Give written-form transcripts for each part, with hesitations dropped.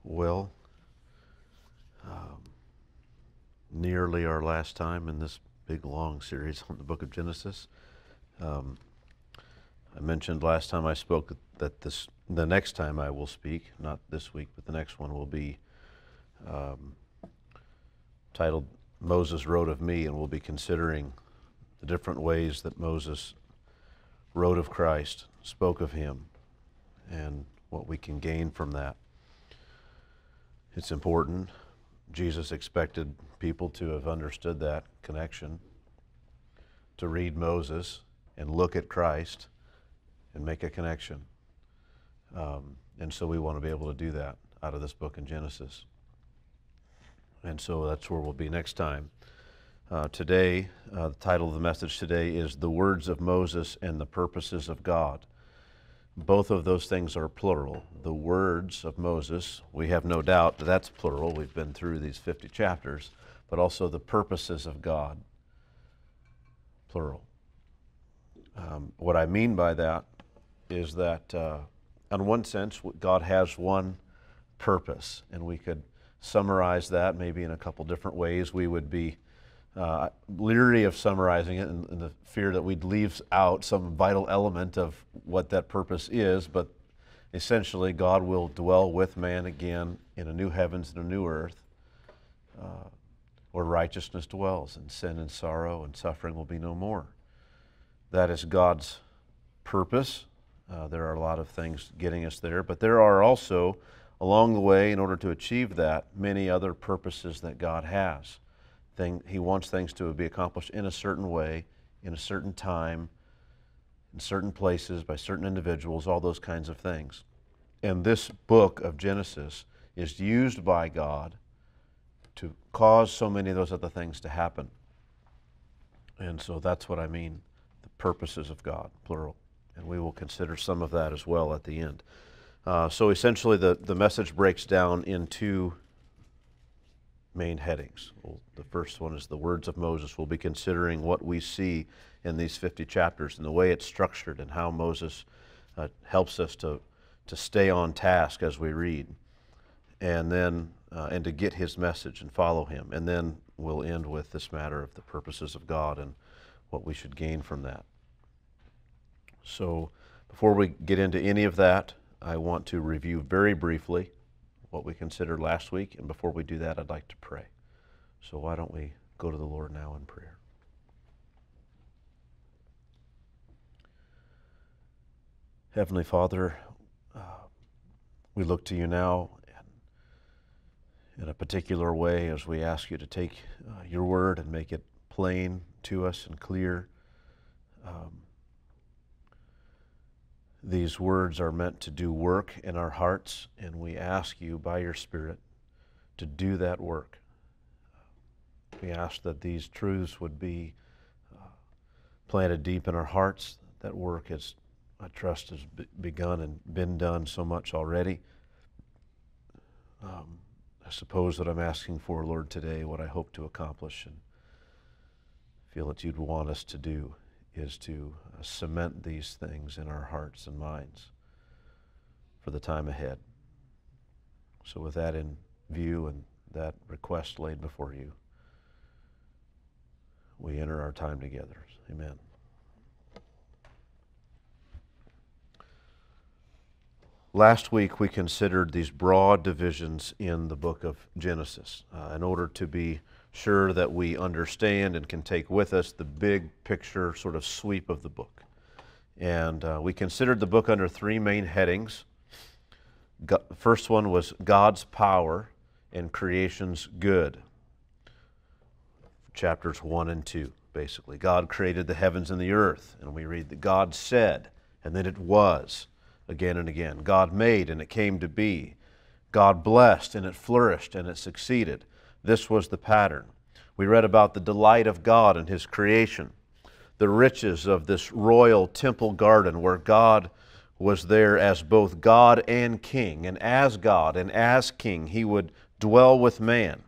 Well, nearly our last time in this big long series on the book of Genesis. I mentioned last time I spoke that the next time I will speak, not this week, but the next one will be titled Moses Wrote of Me, and we'll be considering the different ways that Moses wrote of Christ, spoke of him, and what we can gain from that. It's important. Jesus expected people to have understood that connection, to read Moses and look at Christ and make a connection. And so we want to be able to do that out of this book in Genesis. And so that's where we'll be next time. Today, the title of the message today is The Words of Moses and the Purposes of God. Both of those things are plural. The words of Moses, we have no doubt that that's plural. We've been through these 50 chapters, but also the purposes of God, plural. What I mean by that is that, in one sense, God has one purpose, and we could summarize that maybe in a couple different ways. We would be leery of summarizing it in the fear that we'd leave out some vital element of what that purpose is, but essentially God will dwell with man again in a new heavens and a new earth where righteousness dwells, and sin and sorrow and suffering will be no more. That is God's purpose. There are a lot of things getting us there, but there are also, along the way, in order to achieve that, many other purposes that God has. He wants things to be accomplished in a certain way, in a certain time, in certain places, by certain individuals, all those kinds of things. And this book of Genesis is used by God to cause so many of those other things to happen. And so that's what I mean, the purposes of God, plural. And we will consider some of that as well at the end. So essentially the message breaks down into main headings. The first one is the words of Moses. We'll be considering what we see in these 50 chapters and the way it's structured and how Moses helps us to stay on task as we read, and then and to get his message and follow him. And then we'll end with this matter of the purposes of God and what we should gain from that. So before we get into any of that, I want to review very briefly what we considered last week, and before we do that, I'd like to pray. So why don't we go to the Lord now in prayer. Heavenly Father, we look to you now in a particular way as we ask you to take your word and make it plain to us and clear. These words are meant to do work in our hearts, and we ask you by your Spirit to do that work. We ask that these truths would be planted deep in our hearts. That work has, I trust, has begun and been done so much already. I suppose that I'm asking for, Lord, today what I hope to accomplish and feel that you'd want us to do is to cement these things in our hearts and minds for the time ahead. So with that in view and that request laid before you, we enter our time together. Amen. Last week we considered these broad divisions in the book of Genesis in order to be sure that we understand and can take with us the big picture sort of sweep of the book. And we considered the book under three main headings. The first one was God's power and creation's good. Chapters 1 and 2, basically. God created the heavens and the earth, and we read that God said, and then it was, again and again. God made, and it came to be. God blessed, and it flourished, and it succeeded. This was the pattern. We read about the delight of God in His creation, the riches of this royal temple garden where God was there as both God and King, and as God and as King, He would dwell with man.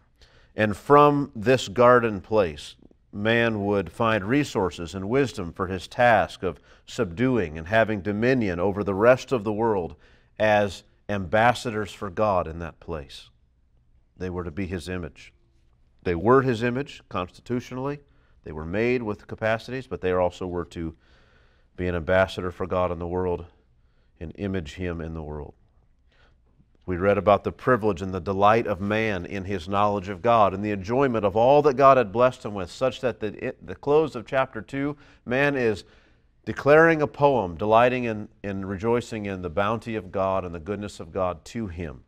And from this garden place, man would find resources and wisdom for his task of subduing and having dominion over the rest of the world as ambassadors for God in that place. They were to be His image. They were His image constitutionally. They were made with capacities, but they also were to be an ambassador for God in the world and image Him in the world. We read about the privilege and the delight of man in his knowledge of God and the enjoyment of all that God had blessed him with, such that the close of chapter 2, man is declaring a poem, delighting in rejoicing in the bounty of God and the goodness of God to him.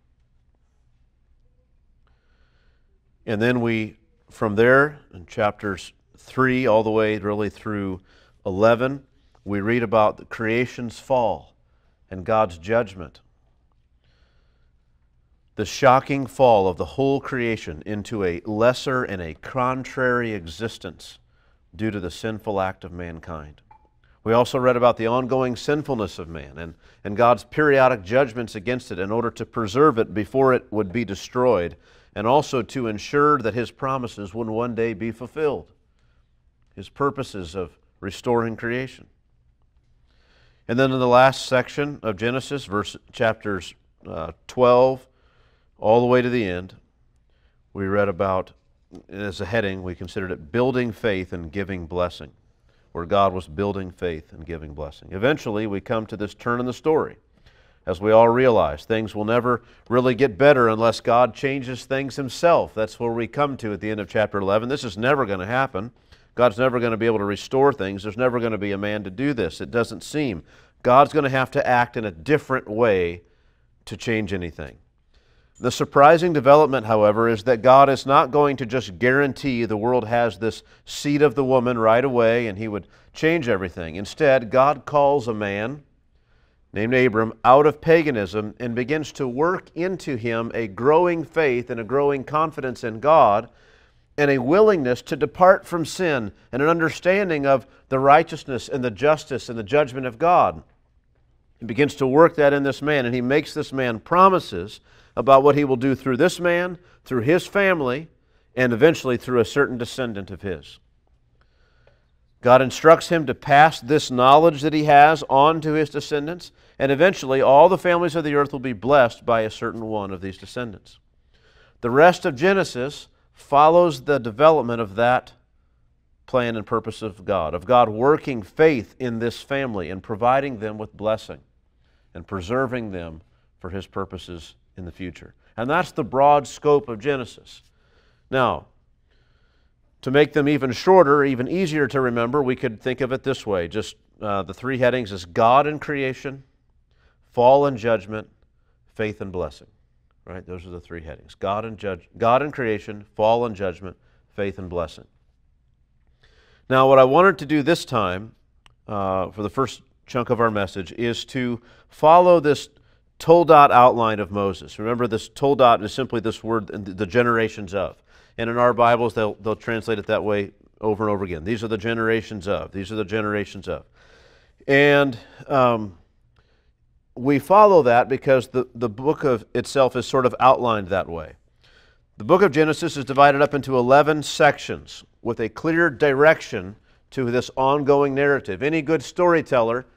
And then from there, in chapters 3 all the way really through 11, we read about the creation's fall and God's judgment. The shocking fall of the whole creation into a lesser and a contrary existence due to the sinful act of mankind. We also read about the ongoing sinfulness of man and God's periodic judgments against it in order to preserve it before it would be destroyed, and also to ensure that His promises would one day be fulfilled, His purposes of restoring creation. And then in the last section of Genesis, chapters 12 all the way to the end, we read about, as a heading, we considered it building faith and giving blessing, where God was building faith and giving blessing. Eventually, we come to this turn in the story. As we all realize, things will never really get better unless God changes things Himself. That's where we come to at the end of chapter 11. This is never going to happen. God's never going to be able to restore things. There's never going to be a man to do this. It doesn't seem. God's going to have to act in a different way to change anything. The surprising development, however, is that God is not going to just guarantee the world has this seed of the woman right away and He would change everything. Instead, God calls a man named Abram out of paganism and begins to work into him a growing faith and a growing confidence in God and a willingness to depart from sin and an understanding of the righteousness and the justice and the judgment of God. He begins to work that in this man, and He makes this man promises about what He will do through this man, through his family, and eventually through a certain descendant of his. God instructs him to pass this knowledge that he has on to his descendants, and eventually all the families of the earth will be blessed by a certain one of these descendants. The rest of Genesis follows the development of that plan and purpose of God working faith in this family and providing them with blessing and preserving them for His purposes in the future. And that's the broad scope of Genesis. Now, to make them even shorter, even easier to remember, we could think of it this way. Just the three headings is God and creation, fall and judgment, faith and blessing. Right? Those are the three headings. God and creation, fall and judgment, faith and blessing. Now, what I wanted to do this time, for the first chunk of our message, is to follow this Toldot outline of Moses. Remember, this Toldot is simply this word, the generations of. And in our Bibles, they'll translate it that way over and over again. These are the generations of. These are the generations of. And we follow that because the book of itself is sort of outlined that way. The book of Genesis is divided up into 11 sections with a clear direction to this ongoing narrative. Any good storyteller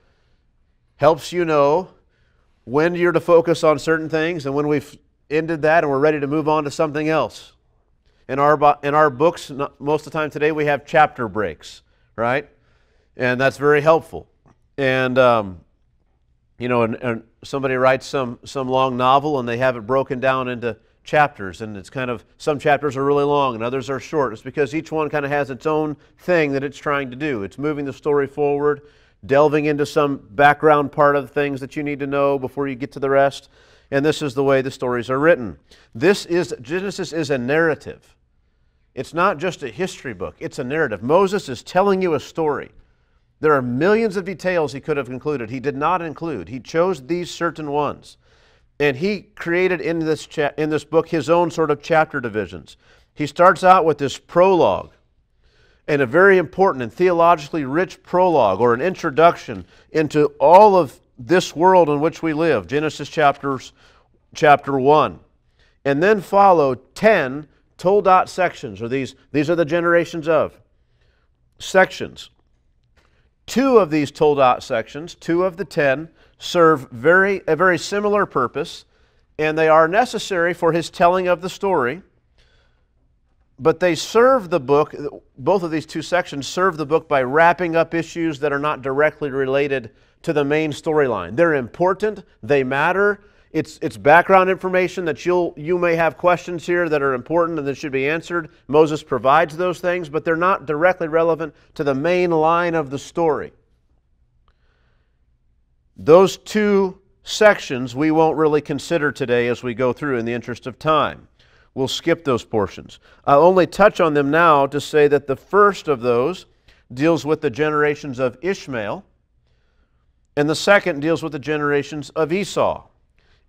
helps you know when you're to focus on certain things and when we've ended that and we're ready to move on to something else. In our books, most of the time today, we have chapter breaks, right? And that's very helpful. And, and somebody writes some long novel and they have it broken down into chapters, and it's kind of, some chapters are really long and others are short. It's because each one kind of has its own thing that it's trying to do. It's moving the story forward, delving into some background part of things that you need to know before you get to the rest. And this is the way the stories are written. Genesis is a narrative. It's not just a history book, it's a narrative. Moses is telling you a story. There are millions of details he could have included. He did not include. He chose these certain ones. And he created in this book his own sort of chapter divisions. He starts out with this prologue, and a very important and theologically rich prologue, or an introduction into all of this world in which we live, Genesis chapter 1. And then follow 10 Toldot sections, or these are the generations of sections. 2 of these Toldot sections, 2 of the 10, serve a very similar purpose, and they are necessary for his telling of the story, but they serve the book, both of these two sections serve the book by wrapping up issues that are not directly related to the main storyline. They're important, they matter, it's background information that you may have questions here that are important and that should be answered. Moses provides those things, but they're not directly relevant to the main line of the story. Those two sections we won't really consider today as we go through in the interest of time. We'll skip those portions. I'll only touch on them now to say that the first of those deals with the generations of Ishmael, and the second deals with the generations of Esau.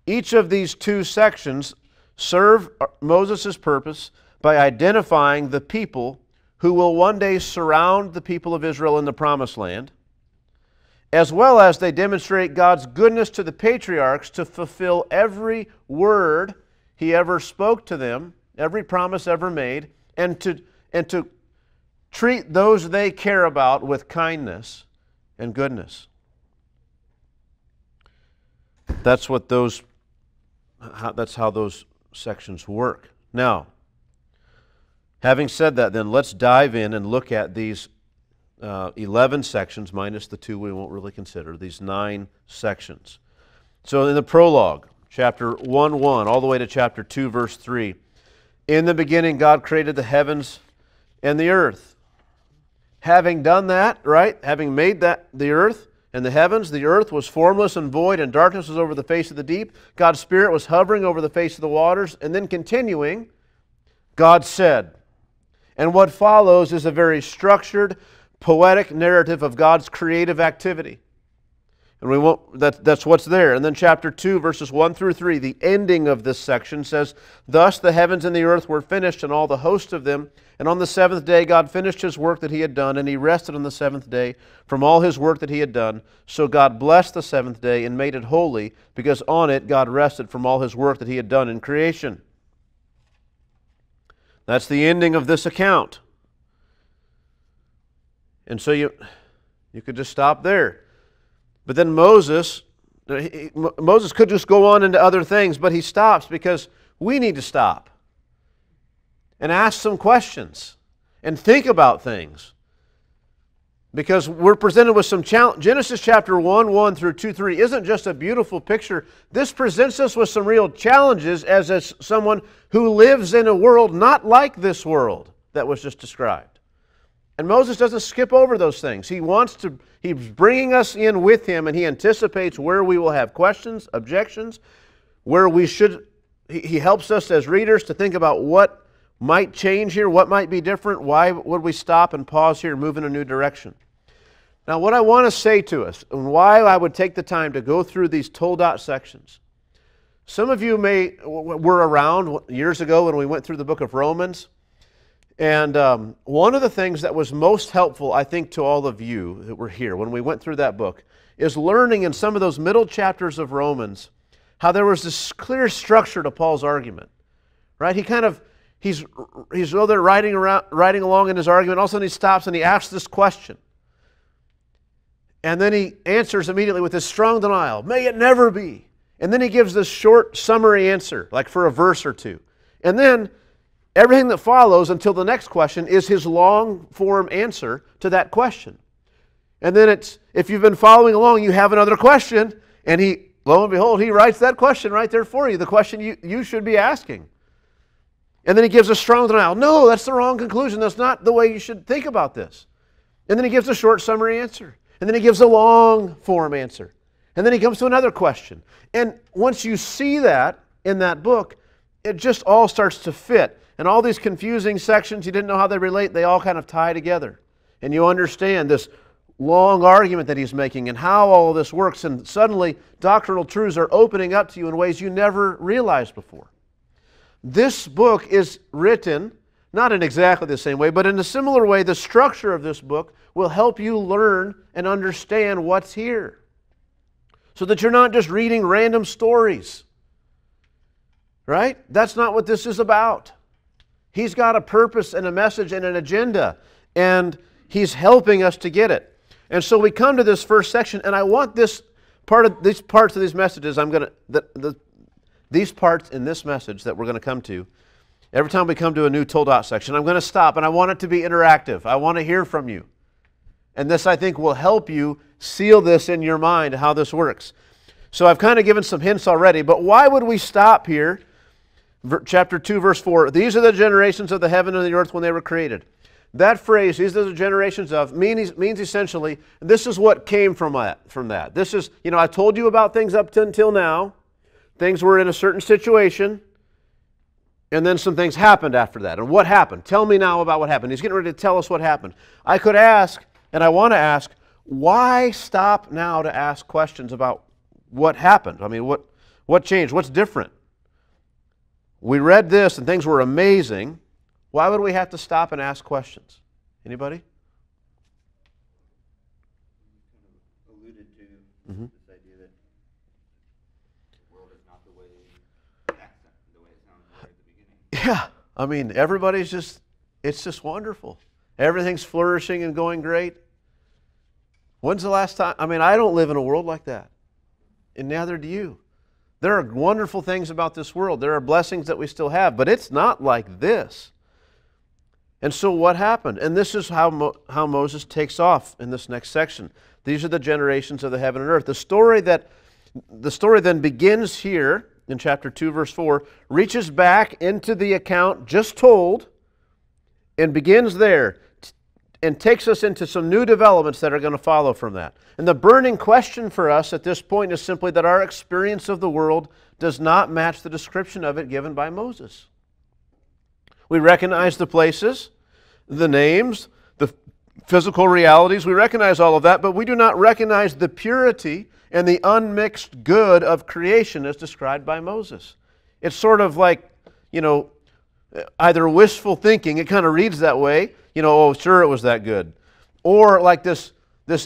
Each of these two sections serve Moses' purpose by identifying the people who will one day surround the people of Israel in the Promised Land, as well as they demonstrate God's goodness to the patriarchs to fulfill every word He ever spoke to them, every promise ever made, and to treat those they care about with kindness and goodness. That's how those sections work. Now, having said that, then let's dive in and look at these 11 sections, minus the two we won't really consider, these 9 sections. So in the prologue, chapter 1:1, all the way to chapter 2, verse 3, in the beginning God created the heavens and the earth. Having done that, right, having made that the earth and the heavens, the earth was formless and void, and darkness was over the face of the deep. God's Spirit was hovering over the face of the waters, and then continuing, God said. And what follows is a very structured, poetic narrative of God's creative activity. And that's what's there. And then chapter 2, verses 1 through 3, the ending of this section says, Thus the heavens and the earth were finished, and all the host of them. And on the seventh day God finished His work that He had done, and He rested on the seventh day from all His work that He had done. So God blessed the seventh day and made it holy, because on it God rested from all His work that He had done in creation. That's the ending of this account. And so you could just stop there. But then Moses could just go on into other things, but he stops because we need to stop and ask some questions and think about things. Because we're presented with some challenge. Genesis chapter 1 through 2:3 isn't just a beautiful picture. This presents us with some real challenges as someone who lives in a world not like this world that was just described. And Moses doesn't skip over those things. He's bringing us in with him, and he anticipates where we will have questions, objections, where he helps us as readers to think about what might change here, what might be different, why would we stop and pause here and move in a new direction. Now, what I want to say to us, and why I would take the time to go through these told out sections. Some of you were around years ago when we went through the book of Romans. And one of the things that was most helpful, I think, to all of you that were here when we went through that book is learning in some of those middle chapters of Romans how there was this clear structure to Paul's argument. Right? He's there writing along in his argument. All of a sudden he stops and he asks this question. And then he answers immediately with this strong denial, "May it never be." And then he gives this short summary answer, like for a verse or two. And then everything that follows until the next question is his long-form answer to that question. And then if you've been following along, you have another question, and lo and behold, he writes that question right there for you, the question you should be asking. And then he gives a strong denial. No, that's the wrong conclusion. That's not the way you should think about this. And then he gives a short summary answer. And then he gives a long-form answer. And then he comes to another question. And once you see that in that book, it just all starts to fit. And all these confusing sections, you didn't know how they relate, they all kind of tie together. And you understand this long argument that he's making and how all of this works. And suddenly, doctrinal truths are opening up to you in ways you never realized before. This book is written, not in exactly the same way, but in a similar way. The structure of this book will help you learn and understand what's here. So that you're not just reading random stories. Right? That's not what this is about. He's got a purpose and a message and an agenda, and he's helping us to get it. And so we come to this first section, and I want these parts of these messages, these parts in this message that we're going to come to, every time we come to a new told out section, I'm going to stop, and I want it to be interactive. I want to hear from you. And this, I think, will help you seal this in your mind, how this works. So I've kind of given some hints already, but why would we stop here? Chapter 2, verse 4, these are the generations of the heaven and the earth when they were created. That phrase, these are the generations of, means essentially, this is what came from that. This is, I told you about things up until now. Things were in a certain situation, and then some things happened after that. And what happened? Tell me now about what happened. He's getting ready to tell us what happened. I could ask, and I want to ask, why stop now to ask questions about what happened? I mean, what changed? What's different? We read this and things were amazing. Why would we have to stop and ask questions? Anybody? You alluded to this idea that the world is not the way it sounds right at the beginning. Yeah. I mean, it's just wonderful. Everything's flourishing and going great. When's the last time? I mean, I don't live in a world like that. And neither do you. There are wonderful things about this world. There are blessings that we still have, but it's not like this. And so what happened? And this is how Moses takes off in this next section. These are the generations of the heaven and earth. The story then begins here in chapter 2, verse 4, reaches back into the account just told and begins there and takes us into some new developments that are going to follow from that. And the burning question for us at this point is simply that our experience of the world does not match the description of it given by Moses. We recognize the places, the names, the physical realities. We recognize all of that, but we do not recognize the purity and the unmixed good of creation as described by Moses. It's sort of like, either wishful thinking, it kind of reads that way, oh, sure, it was that good. Or like this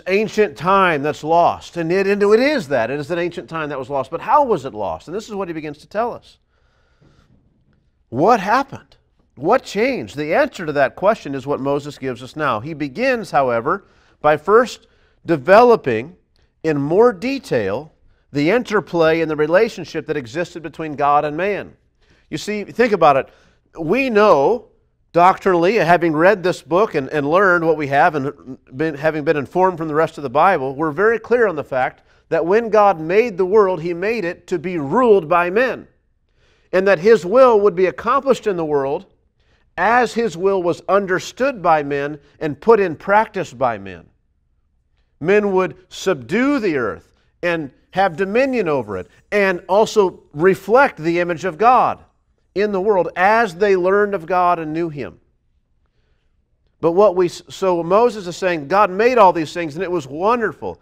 ancient time that's lost. And it is that. It is an ancient time that was lost. But how was it lost? And this is what he begins to tell us. What happened? What changed? The answer to that question is what Moses gives us now. He begins, however, by first developing in more detail the interplay and the relationship that existed between God and man. You see, think about it. We know doctrinally, having read this book and learned what we have and having been informed from the rest of the Bible, we're very clear on the fact that when God made the world, He made it to be ruled by men. And that His will would be accomplished in the world as His will was understood by men and put in practice by men. Men would subdue the earth and have dominion over it and also reflect the image of God in the world as they learned of God and knew Him. So Moses is saying God made all these things and it was wonderful.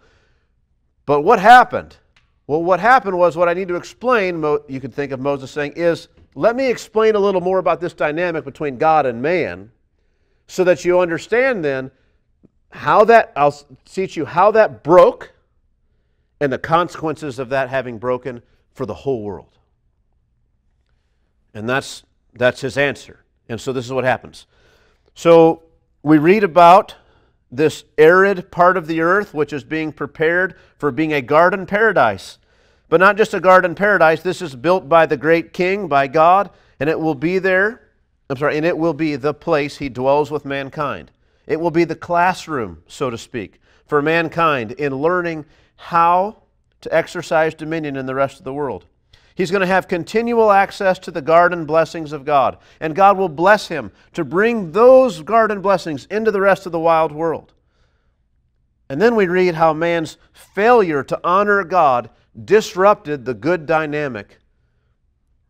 But what happened? Well, what happened was what I need to explain, you could think of Moses saying, is let me explain a little more about this dynamic between God and man so that you understand then I'll teach you how that broke and the consequences of that having broken for the whole world. And that's his answer. And so this is what happens. So we read about this arid part of the earth which is being prepared for being a garden paradise. But not just a garden paradise. This is built by the great king, by God, and it will be the place He dwells with mankind. It will be the classroom, so to speak, for mankind in learning how to exercise dominion in the rest of the world. He's going to have continual access to the garden blessings of God. And God will bless him to bring those garden blessings into the rest of the wild world. And then we read how man's failure to honor God disrupted the good dynamic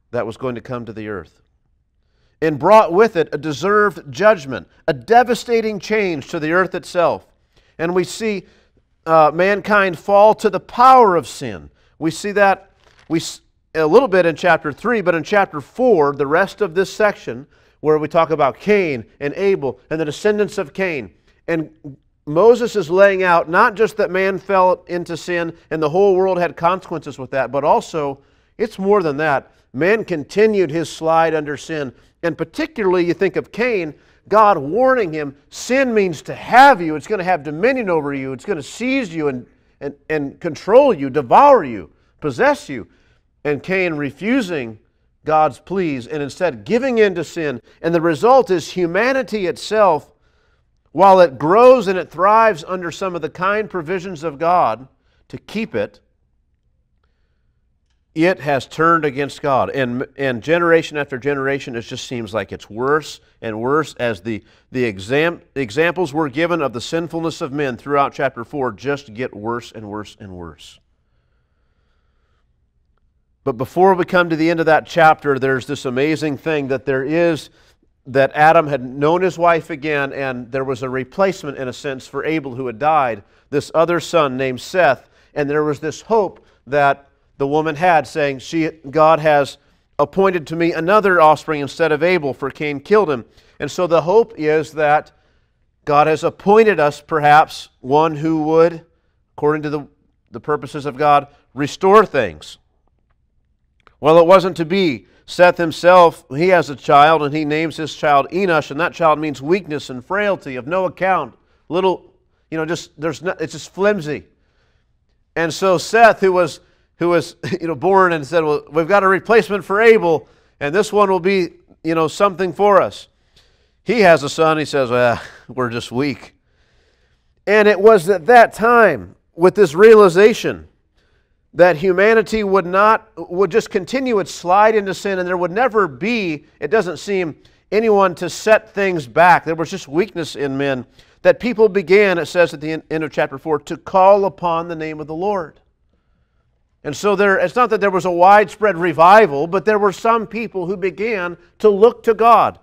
that was going to come to the earth. And brought with it a deserved judgment, a devastating change to the earth itself. And we see mankind fall to the power of sin. We see that a little bit in chapter 3, but in chapter 4, the rest of this section, where we talk about Cain and Abel and the descendants of Cain. And Moses is laying out not just that man fell into sin and the whole world had consequences with that, but also, it's more than that. Man continued his slide under sin. And particularly, you think of Cain, God warning him, sin means to have you. It's going to have dominion over you. It's going to seize you and control you, devour you, possess you. and Cain refusing God's pleas and instead giving in to sin. And the result is humanity itself, while it grows and it thrives under some of the kind provisions of God to keep it, it has turned against God. And generation after generation, it just seems like it's worse and worse as the examples we're given of the sinfulness of men throughout chapter 4 just get worse and worse and worse. But before we come to the end of that chapter, there's this amazing thing that Adam had known his wife again, and there was a replacement, in a sense, for Abel who had died, this other son named Seth, and there was this hope that the woman had, saying, God has appointed to me another offspring instead of Abel, for Cain killed him. And so the hope is that God has appointed us, perhaps, one who would, according to the purposes of God, restore things. Well, it wasn't to be. Seth himself, he has a child, and he names his child Enosh, and that child means weakness and frailty, of no account. Little, it's just flimsy. And so Seth, who was born and said, well, we've got a replacement for Abel, and this one will be, something for us. He has a son, he says, well, we're just weak. And it was at that time, with this realization that humanity would just continue its slide into sin, and there would never be, it doesn't seem, anyone to set things back. There was just weakness in men, that people began, it says at the end of chapter 4, to call upon the name of the Lord. And so it's not that there was a widespread revival, but there were some people who began to look to God.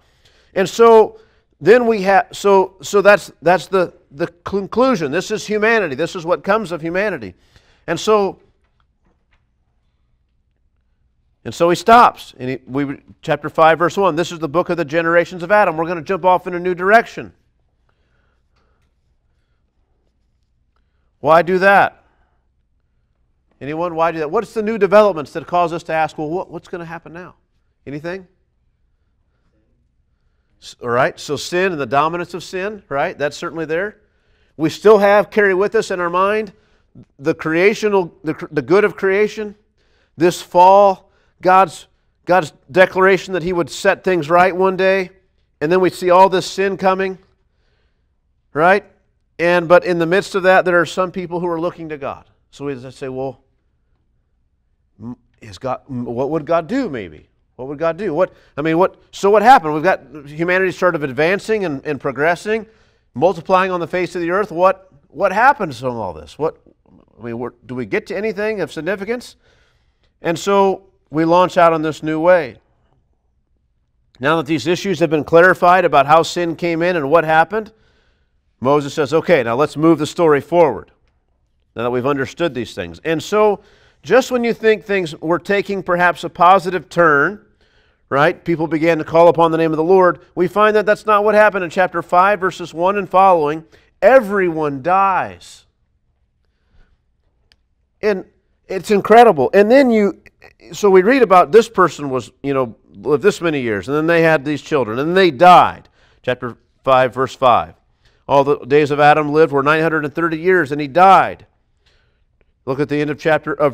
And so then we have, so that's the conclusion. This is humanity. This is what comes of humanity. And so he stops. And chapter 5, verse 1, this is the book of the generations of Adam. We're going to jump off in a new direction. Why do that? Anyone? Why do that? What's the new developments that cause us to ask, well, what's going to happen now? Anything? All right, so sin and the dominance of sin, right? That's certainly there. We still carry with us in our mind the good of creation, this fall, God's declaration that He would set things right one day, and then we see all this sin coming, right? But in the midst of that, there are some people who are looking to God. So we say, well, what would God do maybe? What would God do? So what happened? We've got humanity sort of advancing and progressing, multiplying on the face of the earth. What happens from all this? Do we get to anything of significance? And so we launch out on this new way. Now that these issues have been clarified about how sin came in and what happened, Moses says, okay, now let's move the story forward, now that we've understood these things. And so, just when you think things were taking perhaps a positive turn, right, people began to call upon the name of the Lord, we find that that's not what happened in chapter 5, verses 1 and following. Everyone dies. And it's incredible. And then so we read about this person lived this many years, and then they had these children, and they died. Chapter 5, verse 5. All the days of Adam lived were 930 years, and he died. Look at the end of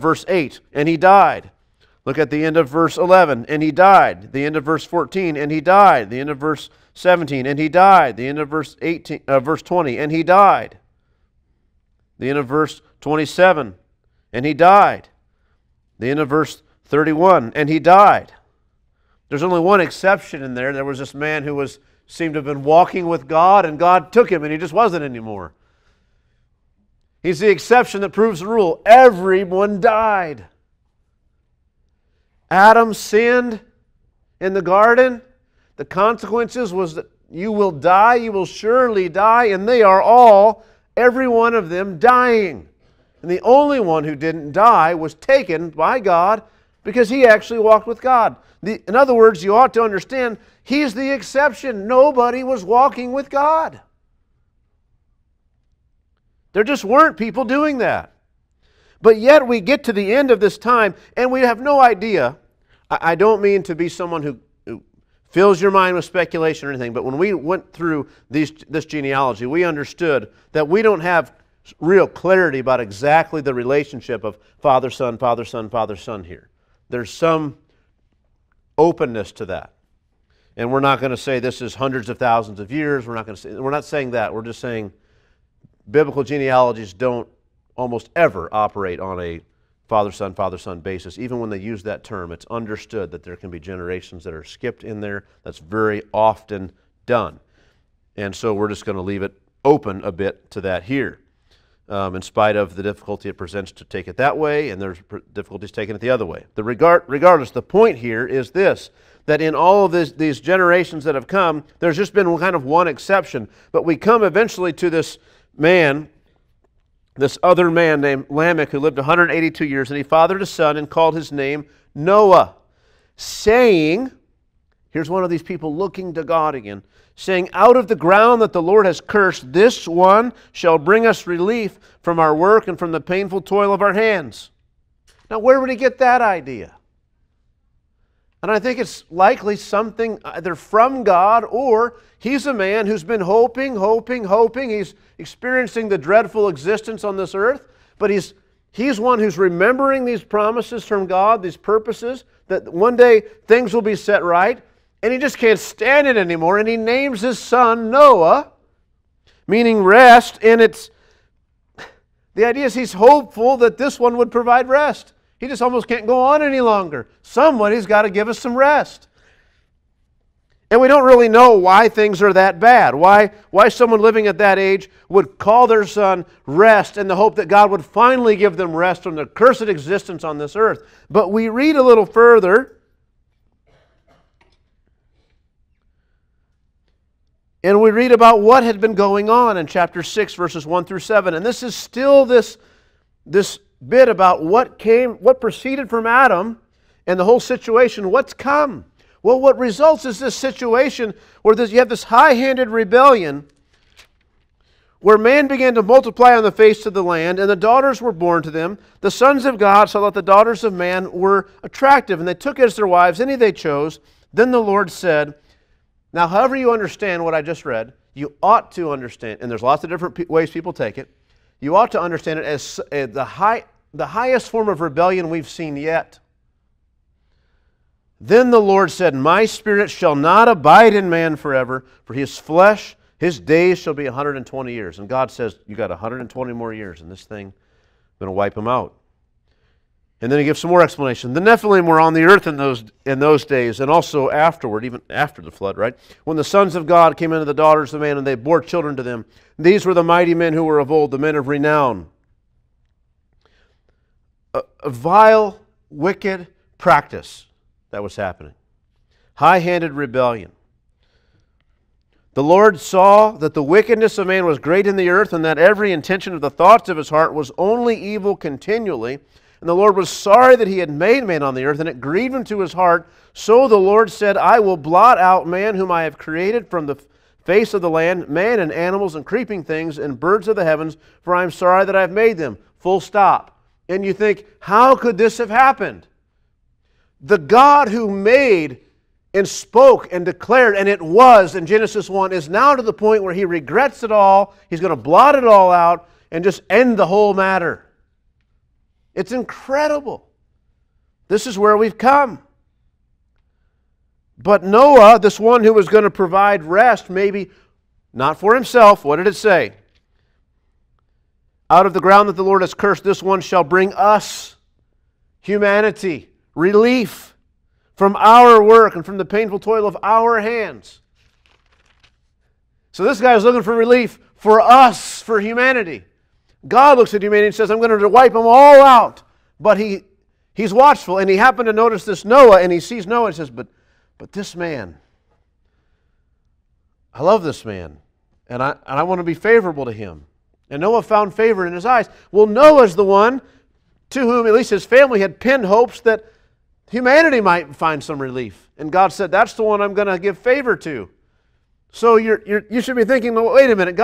verse 8, and he died. Look at the end of verse 11, and he died. The end of verse 14, and he died. The end of verse 17, and he died. The end of verse 20, and he died. The end of verse 27, and he died. The end of verse 31, and he died. There's only one exception in there. There was this man who seemed to have been walking with God, and God took him, and he just wasn't anymore. He's the exception that proves the rule. Everyone died. Adam sinned in the garden. The consequences was that you will die, you will surely die, and they are all, every one of them, dying. And the only one who didn't die was taken by God because he actually walked with God. In other words, you ought to understand, he's the exception. Nobody was walking with God. There just weren't people doing that. But yet we get to the end of this time and we have no idea. I don't mean to be someone who fills your mind with speculation or anything, but when we went through this genealogy, we understood that we don't have real clarity about exactly the relationship of Father, Son, Father, Son, Father, Son here. There's some openness to that. And we're not going to say this is hundreds of thousands of years. We're not saying that. We're just saying biblical genealogies don't almost ever operate on a father-son basis. Even when they use that term, it's understood that there can be generations that are skipped in there. That's very often done. And so we're just going to leave it open a bit to that here, in spite of the difficulty it presents to take it that way, and there's difficulties taking it the other way. Regardless, the point here is this, that in all of these generations that have come, there's just been kind of one exception. But we come eventually to this man, this other man named Lamech, who lived 182 years, and he fathered a son and called his name Noah, saying, here's one of these people looking to God again, saying, out of the ground that the Lord has cursed, this one shall bring us relief from our work and from the painful toil of our hands. Now, where would he get that idea? And I think it's likely something either from God, or he's a man who's been hoping. He's experiencing the dreadful existence on this earth, but he's one who's remembering these promises from God, these purposes, that one day things will be set right, and he just can't stand it anymore, and he names his son Noah, meaning rest, and the idea is he's hopeful that this one would provide rest. He just almost can't go on any longer. Somebody's got to give us some rest. And we don't really know why things are that bad, why someone living at that age would call their son rest in the hope that God would finally give them rest from their cursed existence on this earth. But we read a little further, and we read about what had been going on in chapter 6, verses 1 through 7. And this is still this bit about what proceeded from Adam and the whole situation, what's come. Well, what results is this situation where you have this high-handed rebellion where man began to multiply on the face of the land, and the daughters were born to them. The sons of God saw that the daughters of man were attractive, and they took as their wives any they chose. Then the Lord said, now, however you understand what I just read, you ought to understand, and there's lots of different ways people take it, you ought to understand it as the highest form of rebellion we've seen yet. Then the Lord said, my spirit shall not abide in man forever, for his flesh, his days shall be 120 years. And God says, you got 120 more years, and this thing, I'm going to wipe him out. And then he gives some more explanation. The Nephilim were on the earth in those days, and also afterward, even after the flood, right? When the sons of God came into the daughters of man, and they bore children to them. These were the mighty men who were of old, the men of renown. A vile, wicked practice that was happening. High-handed rebellion. The Lord saw that the wickedness of man was great in the earth, and that every intention of the thoughts of his heart was only evil continually. And the Lord was sorry that he had made man on the earth, and it grieved him to his heart. So the Lord said, I will blot out man whom I have created from the face of the land, man and animals and creeping things and birds of the heavens, for I am sorry that I have made them. Full stop. And you think, how could this have happened? The God who made and spoke and declared, and it was in Genesis 1, is now to the point where he regrets it all. He's going to blot it all out and just end the whole matter. It's incredible. This is where we've come. But Noah, this one who was going to provide rest, maybe not for himself, what did it say? Out of the ground that the Lord has cursed, this one shall bring us, humanity, relief from our work and from the painful toil of our hands. So this guy is looking for relief for us, for humanity. God looks at humanity and says, I'm going to wipe them all out. But he's watchful, and he happened to notice this Noah, and he sees Noah and says, but this man, I love this man, and I want to be favorable to him. And Noah found favor in his eyes. Well, Noah's the one to whom at least his family had pinned hopes that humanity might find some relief. And God said, that's the one I'm going to give favor to. So you should be thinking, well, wait a minute,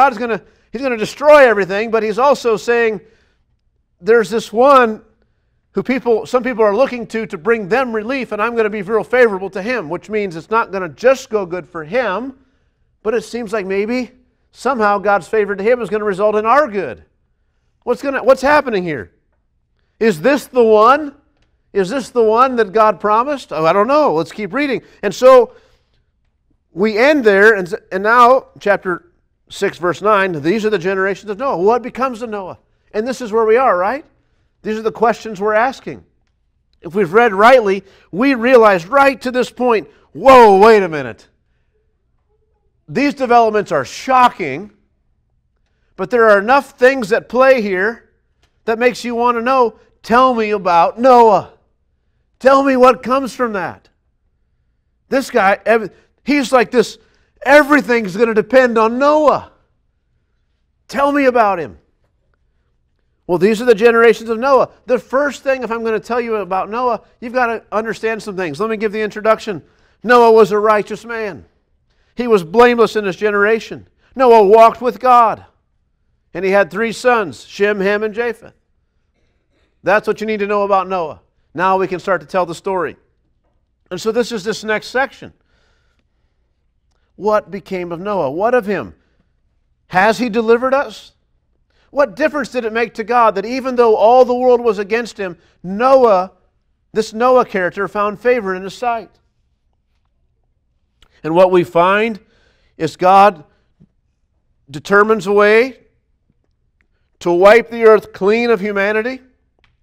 He's going to destroy everything, but he's also saying there's this one who some people are looking to bring them relief, and I'm going to be real favorable to him, which means it's not going to just go good for him, but it seems like maybe somehow God's favor to him is going to result in our good. What's happening here? Is this the one? Is this the one that God promised? Oh, I don't know. Let's keep reading. And so we end there, and now, chapter 6, verse 9, these are the generations of Noah. What becomes of Noah? And this is where we are, right? These are the questions we're asking. If we've read rightly, we realize right to this point, whoa, wait a minute. These developments are shocking, but there are enough things at play here that makes you want to know, tell me about Noah. Tell me what comes from that. This guy, he's like this, everything's going to depend on Noah. Tell me about him. Well, these are the generations of Noah. The first thing, if I'm going to tell you about Noah, you've got to understand some things. Let me give the introduction. Noah was a righteous man. He was blameless in his generation. Noah walked with God. And he had 3 sons, Shem, Ham, and Japheth. That's what you need to know about Noah. Now we can start to tell the story. And so this is this next section. What became of Noah? What of him? Has he delivered us? What difference did it make to God that even though all the world was against him, Noah, this Noah character, found favor in his sight? And what we find is God determines a way to wipe the earth clean of humanity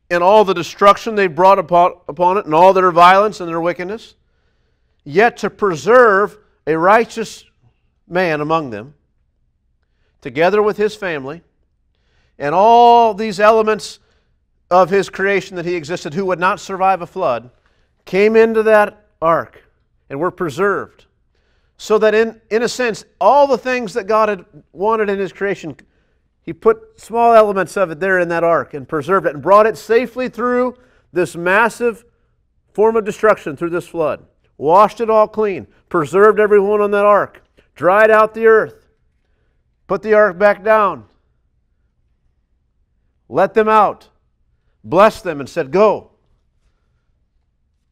and all the destruction they've brought upon it and all their violence and their wickedness, yet to preserve a righteous man among them, together with his family, and all these elements of his creation that he existed who would not survive a flood, came into that ark and were preserved. So that in a sense, all the things that God had wanted in his creation, he put small elements of it there in that ark and preserved it and brought it safely through this massive form of destruction, through this flood. Washed it all clean, preserved everyone on that ark, dried out the earth, put the ark back down, let them out, blessed them and said, go,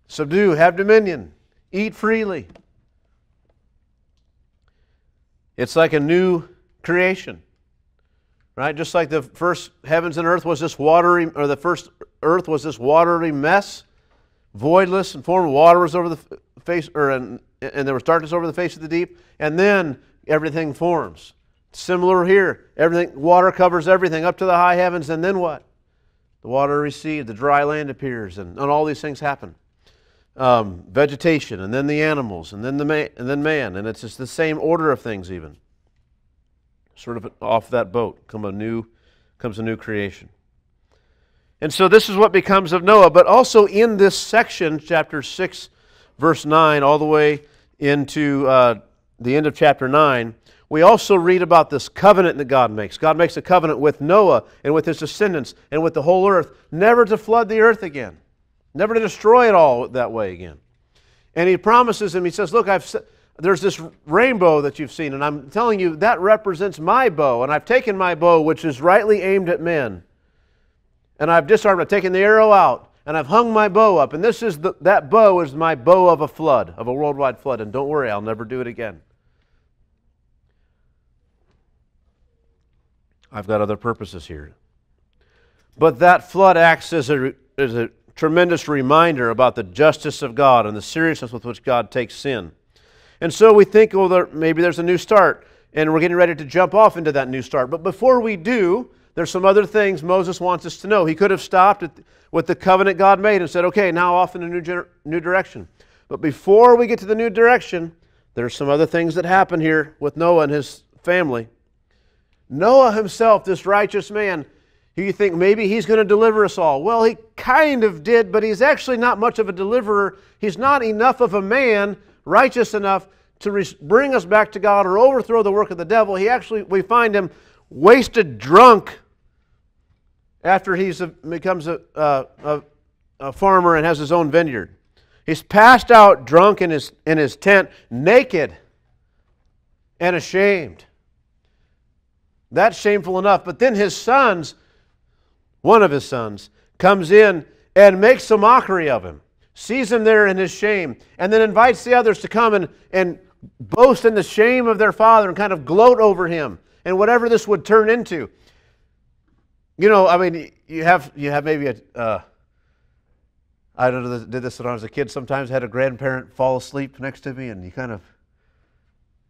subdue, have dominion, eat freely. It's like a new creation. Right? Just like the first heavens and earth was this watery, or the first earth was this watery mess, voidless and formed. Water was over the face, and there was darkness over the face of the deep, and then everything forms. Similar here. Water covers everything up to the high heavens, and then what? The water recedes, the dry land appears, and all these things happen. Vegetation, and then the animals, and then man, and it's just the same order of things even. Sort of off that boat comes a new creation. And so this is what becomes of Noah. But also in this section, chapter 6, verse 9, all the way into the end of chapter 9, we also read about this covenant that God makes. God makes a covenant with Noah and with his descendants and with the whole earth, never to flood the earth again, never to destroy it all that way again. And he promises him, he says, look, there's this rainbow that you've seen, and I'm telling you, that represents my bow, and I've taken my bow, which is rightly aimed at men, and I've disarmed, I've taken the arrow out, and I've hung my bow up, and that bow is my bow of a flood, of a worldwide flood, and don't worry, I'll never do it again. I've got other purposes here. But that flood acts as a tremendous reminder about the justice of God and the seriousness with which God takes sin. And so we think, well, maybe there's a new start, and we're getting ready to jump off into that new start. But before we do, there's some other things Moses wants us to know. He could have stopped with the covenant God made and said, okay, now off in a new direction. But before we get to the new direction, there's some other things that happen here with Noah and his family. Noah himself, this righteous man, you think maybe he's going to deliver us all. Well, he kind of did, but he's actually not much of a deliverer. He's not enough of a man, righteous enough to bring us back to God or overthrow the work of the devil. We find him wasted drunk after he becomes a farmer and has his own vineyard. He's passed out drunk in his tent, naked and ashamed. That's shameful enough. But then his sons, one of his sons, comes in and makes a mockery of him, sees him there in his shame, and then invites the others to come and boast in the shame of their father and kind of gloat over him and whatever this would turn into. You know, I mean, you have maybe I did this when I was a kid. Sometimes I had a grandparent fall asleep next to me, and you kind of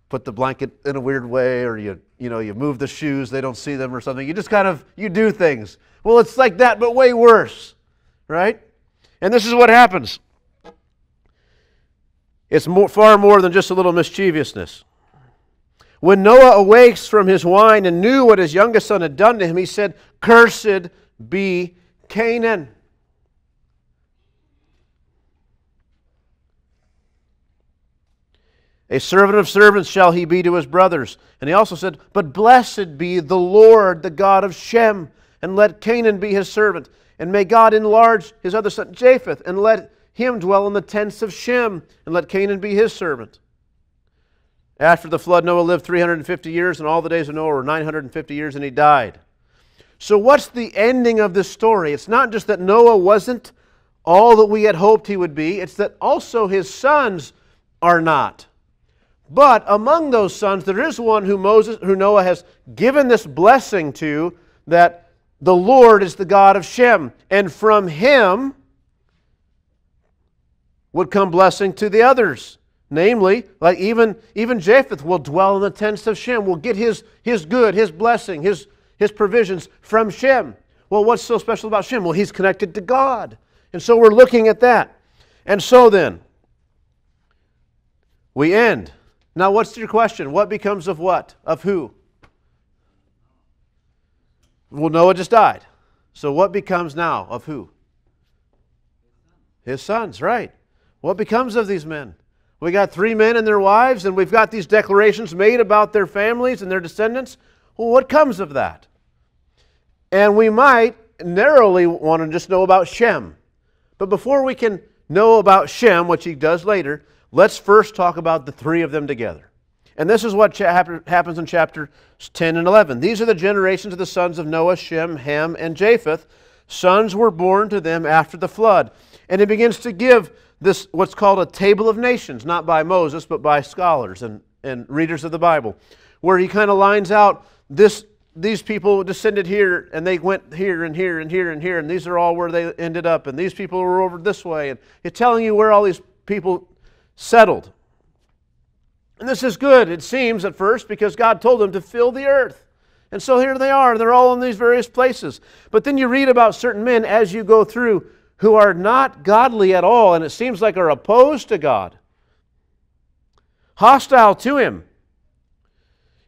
put the blanket in a weird way, or you move the shoes, they don't see them or something. You just you do things. Well, it's like that, but way worse, right? And this is what happens. It's far more than just a little mischievousness. When Noah awakes from his wine and knew what his youngest son had done to him, he said, "Cursed be Canaan." A servant of servants shall he be to his brothers. And he also said, "But blessed be the Lord, the God of Shem, and let Canaan be his servant. And may God enlarge his other son Japheth, and let him dwell in the tents of Shem, and let Canaan be his servant." After the flood, Noah lived 350 years, and all the days of Noah were 950 years, and he died. So what's the ending of this story? It's not just that Noah wasn't all that we had hoped he would be, it's that also his sons are not. But among those sons, there is one who Noah has given this blessing to, that the Lord is the God of Shem. And from him would come blessing to the others. Namely, like even Japheth will dwell in the tents of Shem, will get his good, his blessing, his provisions from Shem. Well, what's so special about Shem? Well, he's connected to God. And so we're looking at that. And so then, we end. Now, what's your question? What becomes of what? Of who? Well, Noah just died. So what becomes now of who? His sons, right. What becomes of these men? We got 3 men and their wives, and we've got these declarations made about their families and their descendants. Well, what comes of that? And we might narrowly want to just know about Shem. But before we can know about Shem, which he does later, let's first talk about the 3 of them together. And this is what happens in chapters 10 and 11. These are the generations of the sons of Noah, Shem, Ham, and Japheth. Sons were born to them after the flood. And he begins to give this what's called a table of nations, not by Moses, but by scholars and readers of the Bible, where he kind of lines out these people descended here, and they went here and here and here and here, and these are all where they ended up, and these people were over this way. And he's telling you where all these people settled. And this is good, it seems, at first, because God told them to fill the earth. And so here they are. They're all in these various places. But then you read about certain men as you go through who are not godly at all, and it seems like are opposed to God, hostile to Him.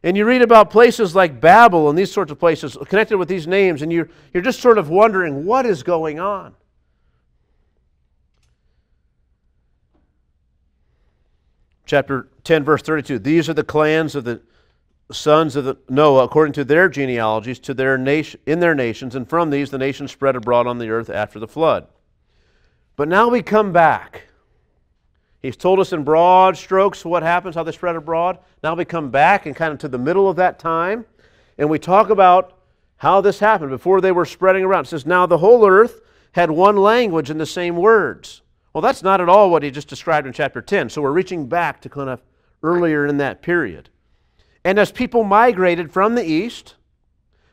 And you read about places like Babel and these sorts of places connected with these names, and you're just sort of wondering, what is going on? Chapter 10, verse 32. These are the clans of the sons of Noah according to their genealogies in their nations, and from these the nations spread abroad on the earth after the flood. But now we come back. He's told us in broad strokes what happens, how they spread abroad. Now we come back and kind of to the middle of that time, and we talk about how this happened before they were spreading around. It says, now the whole earth had one language and the same words. Well, that's not at all what he just described in chapter 10. So we're reaching back to kind of earlier in that period. And as people migrated from the east,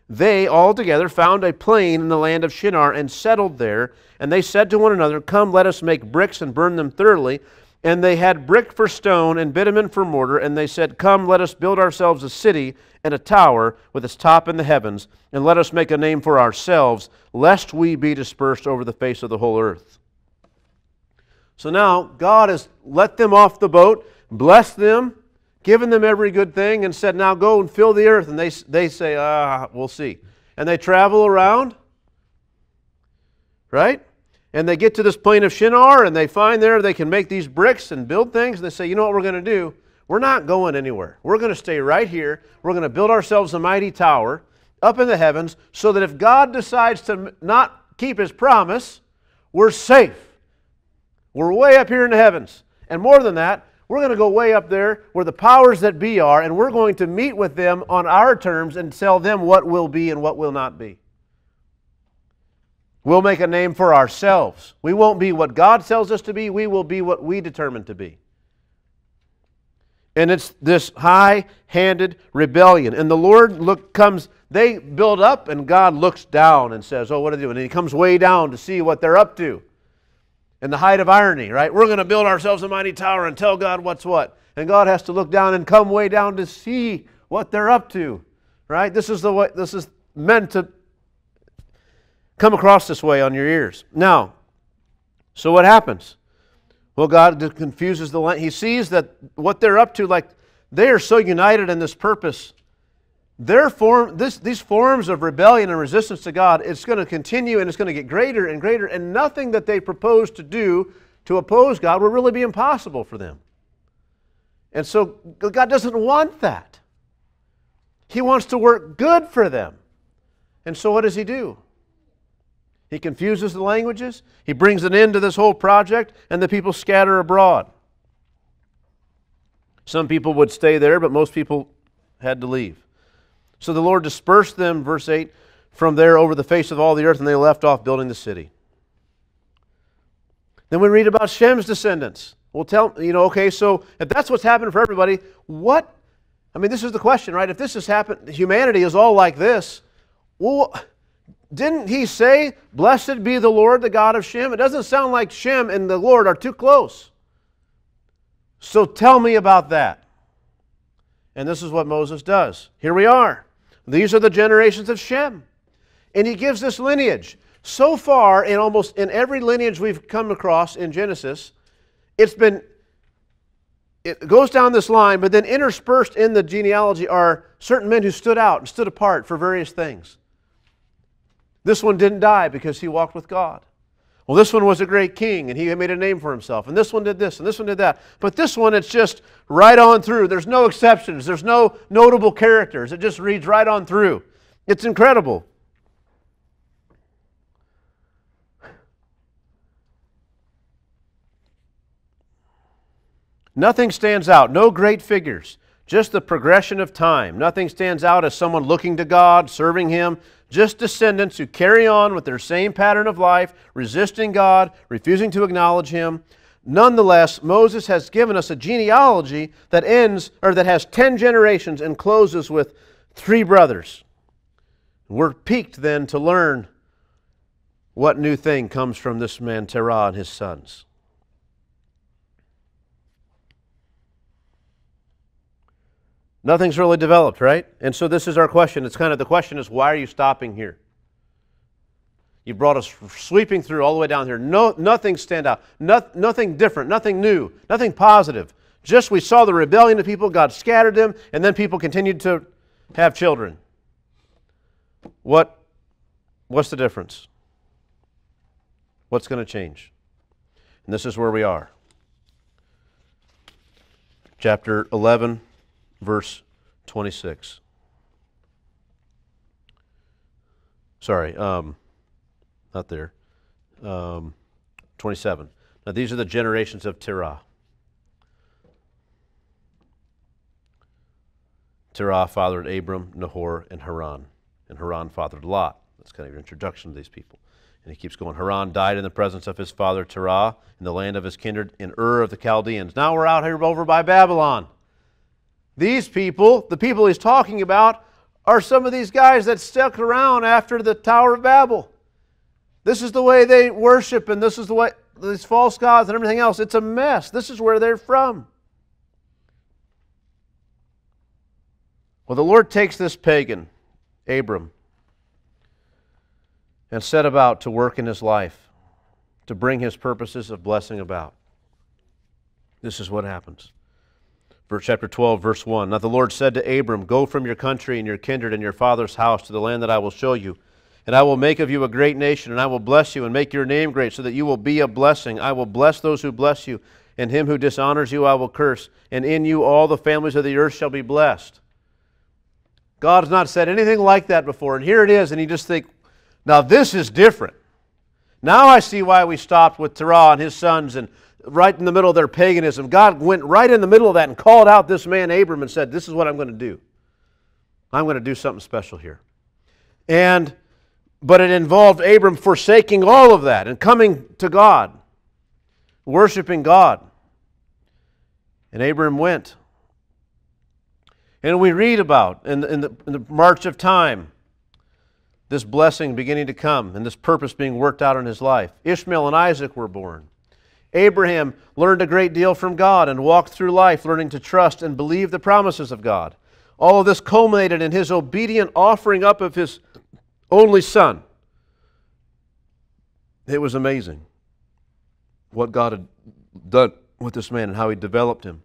they all together found a plain in the land of Shinar and settled there. And they said to one another, come, let us make bricks and burn them thoroughly. And they had brick for stone and bitumen for mortar. And they said, come, let us build ourselves a city and a tower with its top in the heavens. And let us make a name for ourselves, lest we be dispersed over the face of the whole earth. So now God has let them off the boat, blessed them, given them every good thing, and said, now go and fill the earth. And they say, we'll see. And they travel around, right? And they get to this plain of Shinar, and they find there they can make these bricks and build things. And they say, you know what we're going to do? We're not going anywhere. We're going to stay right here. We're going to build ourselves a mighty tower up in the heavens so that if God decides to not keep His promise, we're safe. We're way up here in the heavens. And more than that, we're going to go way up there where the powers that be are, and we're going to meet with them on our terms and tell them what will be and what will not be. We'll make a name for ourselves. We won't be what God tells us to be. We will be what we determine to be. And it's this high-handed rebellion. And the Lord they build up, and God looks down and says, oh, what are they doing? And He comes way down to see what they're up to. in the height of irony, right? We're going to build ourselves a mighty tower and tell God what's what. And God has to look down and come way down to see what they're up to, right? This is the way, this is meant to come across this way on your ears. Now, so what happens? Well, God confuses the land. He sees that what they're up to, like they are so united in this purpose. These forms of rebellion and resistance to God, it's going to continue and it's going to get greater and greater, and nothing that they propose to do to oppose God will really be impossible for them. And so God doesn't want that. He wants to work good for them. And so what does He do? He confuses the languages. He brings an end to this whole project, and the people scatter abroad. Some people would stay there, but most people had to leave. So the Lord dispersed them, verse 8, from there over the face of all the earth, and they left off building the city. Then we read about Shem's descendants. Well, okay, so if that's what's happened for everybody, what? I mean, this is the question, right? If this has happened, humanity is all like this, well, didn't He say, blessed be the Lord, the God of Shem? It doesn't sound like Shem and the Lord are too close. So tell me about that. And this is what Moses does. Here we are. These are the generations of Shem. And he gives this lineage. So far, in almost in every lineage we've come across in Genesis, it goes down this line, but then interspersed in the genealogy are certain men who stood out and stood apart for various things. This one didn't die because he walked with God. Well, this one was a great king, and he made a name for himself. And this one did this, and this one did that. But this one, it's just right on through. There's no exceptions. There's no notable characters. It just reads right on through. It's incredible. Nothing stands out. No great figures. Just the progression of time. Nothing stands out as someone looking to God, serving Him. Just descendants who carry on with their same pattern of life, resisting God, refusing to acknowledge Him. Nonetheless, Moses has given us a genealogy that has 10 generations and closes with 3 brothers. We're piqued then to learn what new thing comes from this man Terah and his sons. Nothing's really developed, right? And so this is our question. It's kind of the question is, why are you stopping here? You brought us sweeping through all the way down here. Nothing stand out. Nothing different. Nothing new. Nothing positive. Just we saw the rebellion of people. God scattered them, and then people continued to have children. What's the difference? What's going to change? And this is where we are. Chapter 11. Verse 26. Sorry, not there. 27. Now these are the generations of Tira. Terah fathered Abram, Nahor, and Haran. And Haran fathered Lot. That's kind of your introduction to these people. And he keeps going. Haran died in the presence of his father Terah in the land of his kindred in Ur of the Chaldeans. Now we're out here over by Babylon. These people, the people he's talking about, are some of these guys that stuck around after the Tower of Babel. This is the way they worship, and this is the way, these false gods and everything else. It's a mess. This is where they're from. Well, the Lord takes this pagan, Abram, and set about to work in his life, to bring his purposes of blessing about. This is what happens. Chapter 12, verse 1. Now the Lord said to Abram, go from your country and your kindred and your father's house to the land that I will show you. And I will make of you a great nation, and I will bless you and make your name great, so that you will be a blessing. I will bless those who bless you, and him who dishonors you I will curse. And in you all the families of the earth shall be blessed. God has not said anything like that before, and here it is, and you just think, now this is different. Now I see why we stopped with Terah and his sons, and right in the middle of their paganism. God went right in the middle of that and called out this man Abram and said, this is what I'm going to do. I'm going to do something special here. But it involved Abram forsaking all of that and coming to God, worshiping God. And Abram went. And we read about, in the march of time, this blessing beginning to come and this purpose being worked out in his life. Ishmael and Isaac were born. Abraham learned a great deal from God and walked through life learning to trust and believe the promises of God. All of this culminated in his obedient offering up of his only son. It was amazing what God had done with this man and how he developed him,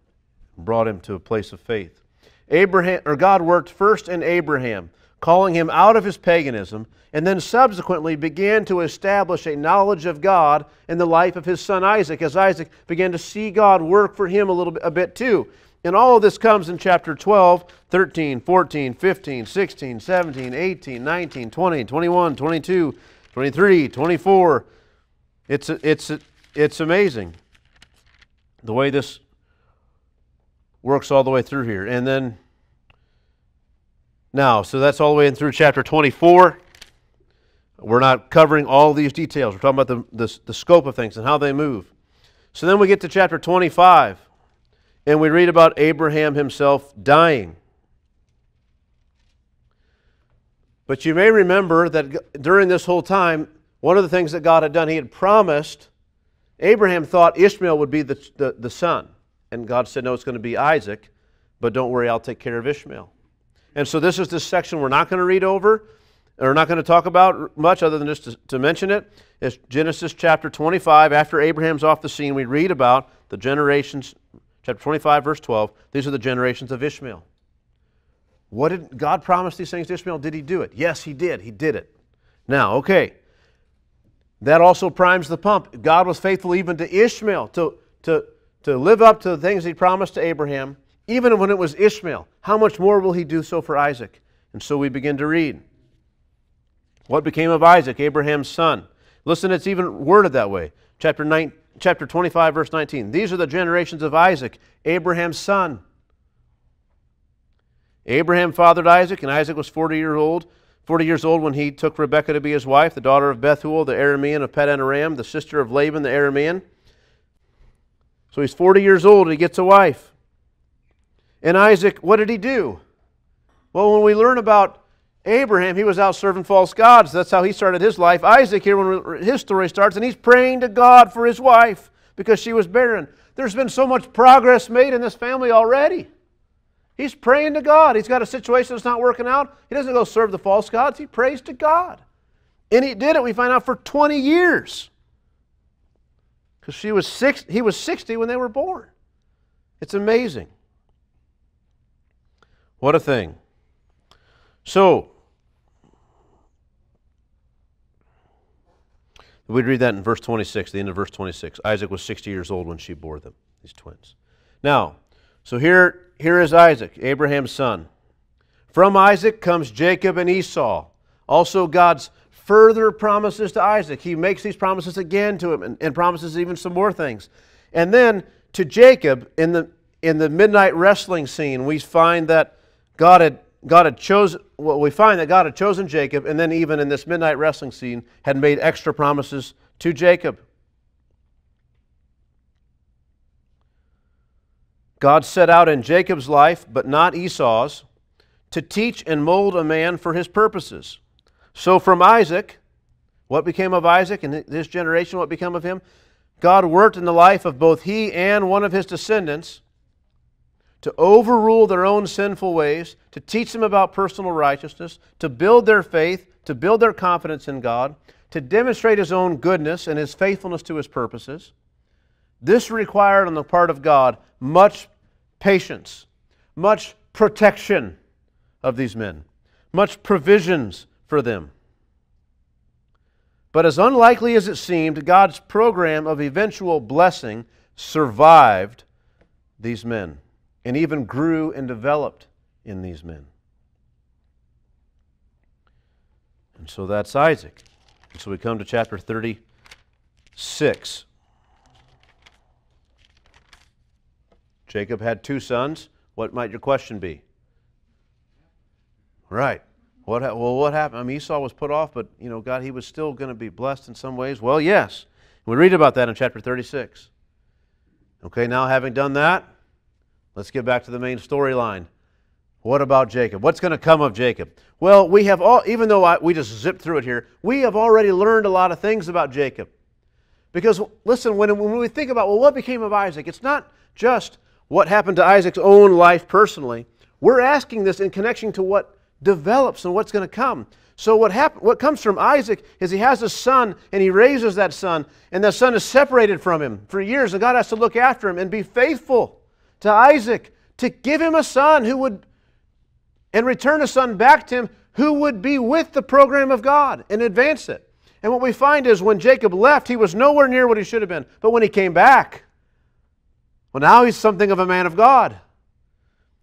brought him to a place of faith. God worked first in Abraham, calling him out of his paganism, and then subsequently began to establish a knowledge of God in the life of his son Isaac, as Isaac began to see God work for him a bit too. And all of this comes in chapter 12, 13, 14, 15, 16, 17, 18, 19, 20, 21, 22, 23, 24. It's amazing the way this works all the way through here. And then, now, so that's all the way in through chapter 24. We're not covering all these details. We're talking about the scope of things and how they move. So then we get to chapter 25, and we read about Abraham himself dying. But you may remember that during this whole time, one of the things that God had done, He had promised, Abraham thought Ishmael would be the son. And God said, no, it's going to be Isaac, but don't worry, I'll take care of Ishmael. And so this is this section we're not going to read over, or not going to talk about much other than just to mention it. It's Genesis chapter 25. After Abraham's off the scene, we read about the generations, chapter 25, verse 12. These are the generations of Ishmael. What did God promise these things to Ishmael? Did He do it? Yes, He did. He did it. Now, okay, that also primes the pump. God was faithful even to Ishmael to live up to the things He promised to Abraham, even when it was Ishmael. How much more will He do so for Isaac? And so we begin to read. What became of Isaac, Abraham's son? Listen, it's even worded that way. Chapter 25, verse 19. These are the generations of Isaac, Abraham's son. Abraham fathered Isaac, and Isaac was 40 years old when he took Rebekah to be his wife, the daughter of Bethuel, the Aramean of Padan Aram, the sister of Laban, the Aramean. So he's 40 years old and he gets a wife. And Isaac, what did he do? Well, when we learn about Abraham, he was out serving false gods. That's how he started his life. Isaac here, when his story starts, and he's praying to God for his wife because she was barren. There's been so much progress made in this family already. He's praying to God. He's got a situation that's not working out. He doesn't go serve the false gods. He prays to God. And he did it, we find out, for 20 years. Because he was 60 when they were born. It's amazing. What a thing. So, we'd read that in verse 26, the end of verse 26. Isaac was 60 years old when she bore them, these twins. Now, so here is Isaac, Abraham's son. From Isaac comes Jacob and Esau. Also God's further promises to Isaac. He makes these promises again to him and promises even some more things. And then to Jacob, in the midnight wrestling scene, we find that God had chosen Jacob, and then even in this midnight wrestling scene, had made extra promises to Jacob. God set out in Jacob's life, but not Esau's, to teach and mold a man for His purposes. So from Isaac, what became of Isaac and his generation, what became of him? God worked in the life of both he and one of his descendants to overrule their own sinful ways, to teach them about personal righteousness, to build their faith, to build their confidence in God, to demonstrate His own goodness and His faithfulness to His purposes. This required on the part of God much patience, much protection of these men, much provisions for them. But as unlikely as it seemed, God's program of eventual blessing survived these men and even grew and developed in these men. And so that's Isaac. And so we come to chapter 36. Jacob had two sons. What might your question be? Right. What happened? I mean, Esau was put off, but, God, he was still going to be blessed in some ways. Well, yes. We read about that in chapter 36. Okay, now having done that, let's get back to the main storyline. What about Jacob? What's going to come of Jacob? Well, we have all, even though we just zipped through it here, we have already learned a lot of things about Jacob. Because, listen, when we think about, well, what became of Isaac? It's not just what happened to Isaac's own life personally. We're asking this in connection to what develops and what's going to come. So what comes from Isaac is he has a son, and he raises that son, and that son is separated from him for years, and God has to look after him and be faithful to Isaac to give him a son who would, and return a son back to him who would be with the program of God and advance it. And what we find is when Jacob left, he was nowhere near what he should have been. But when he came back, well, now he's something of a man of God.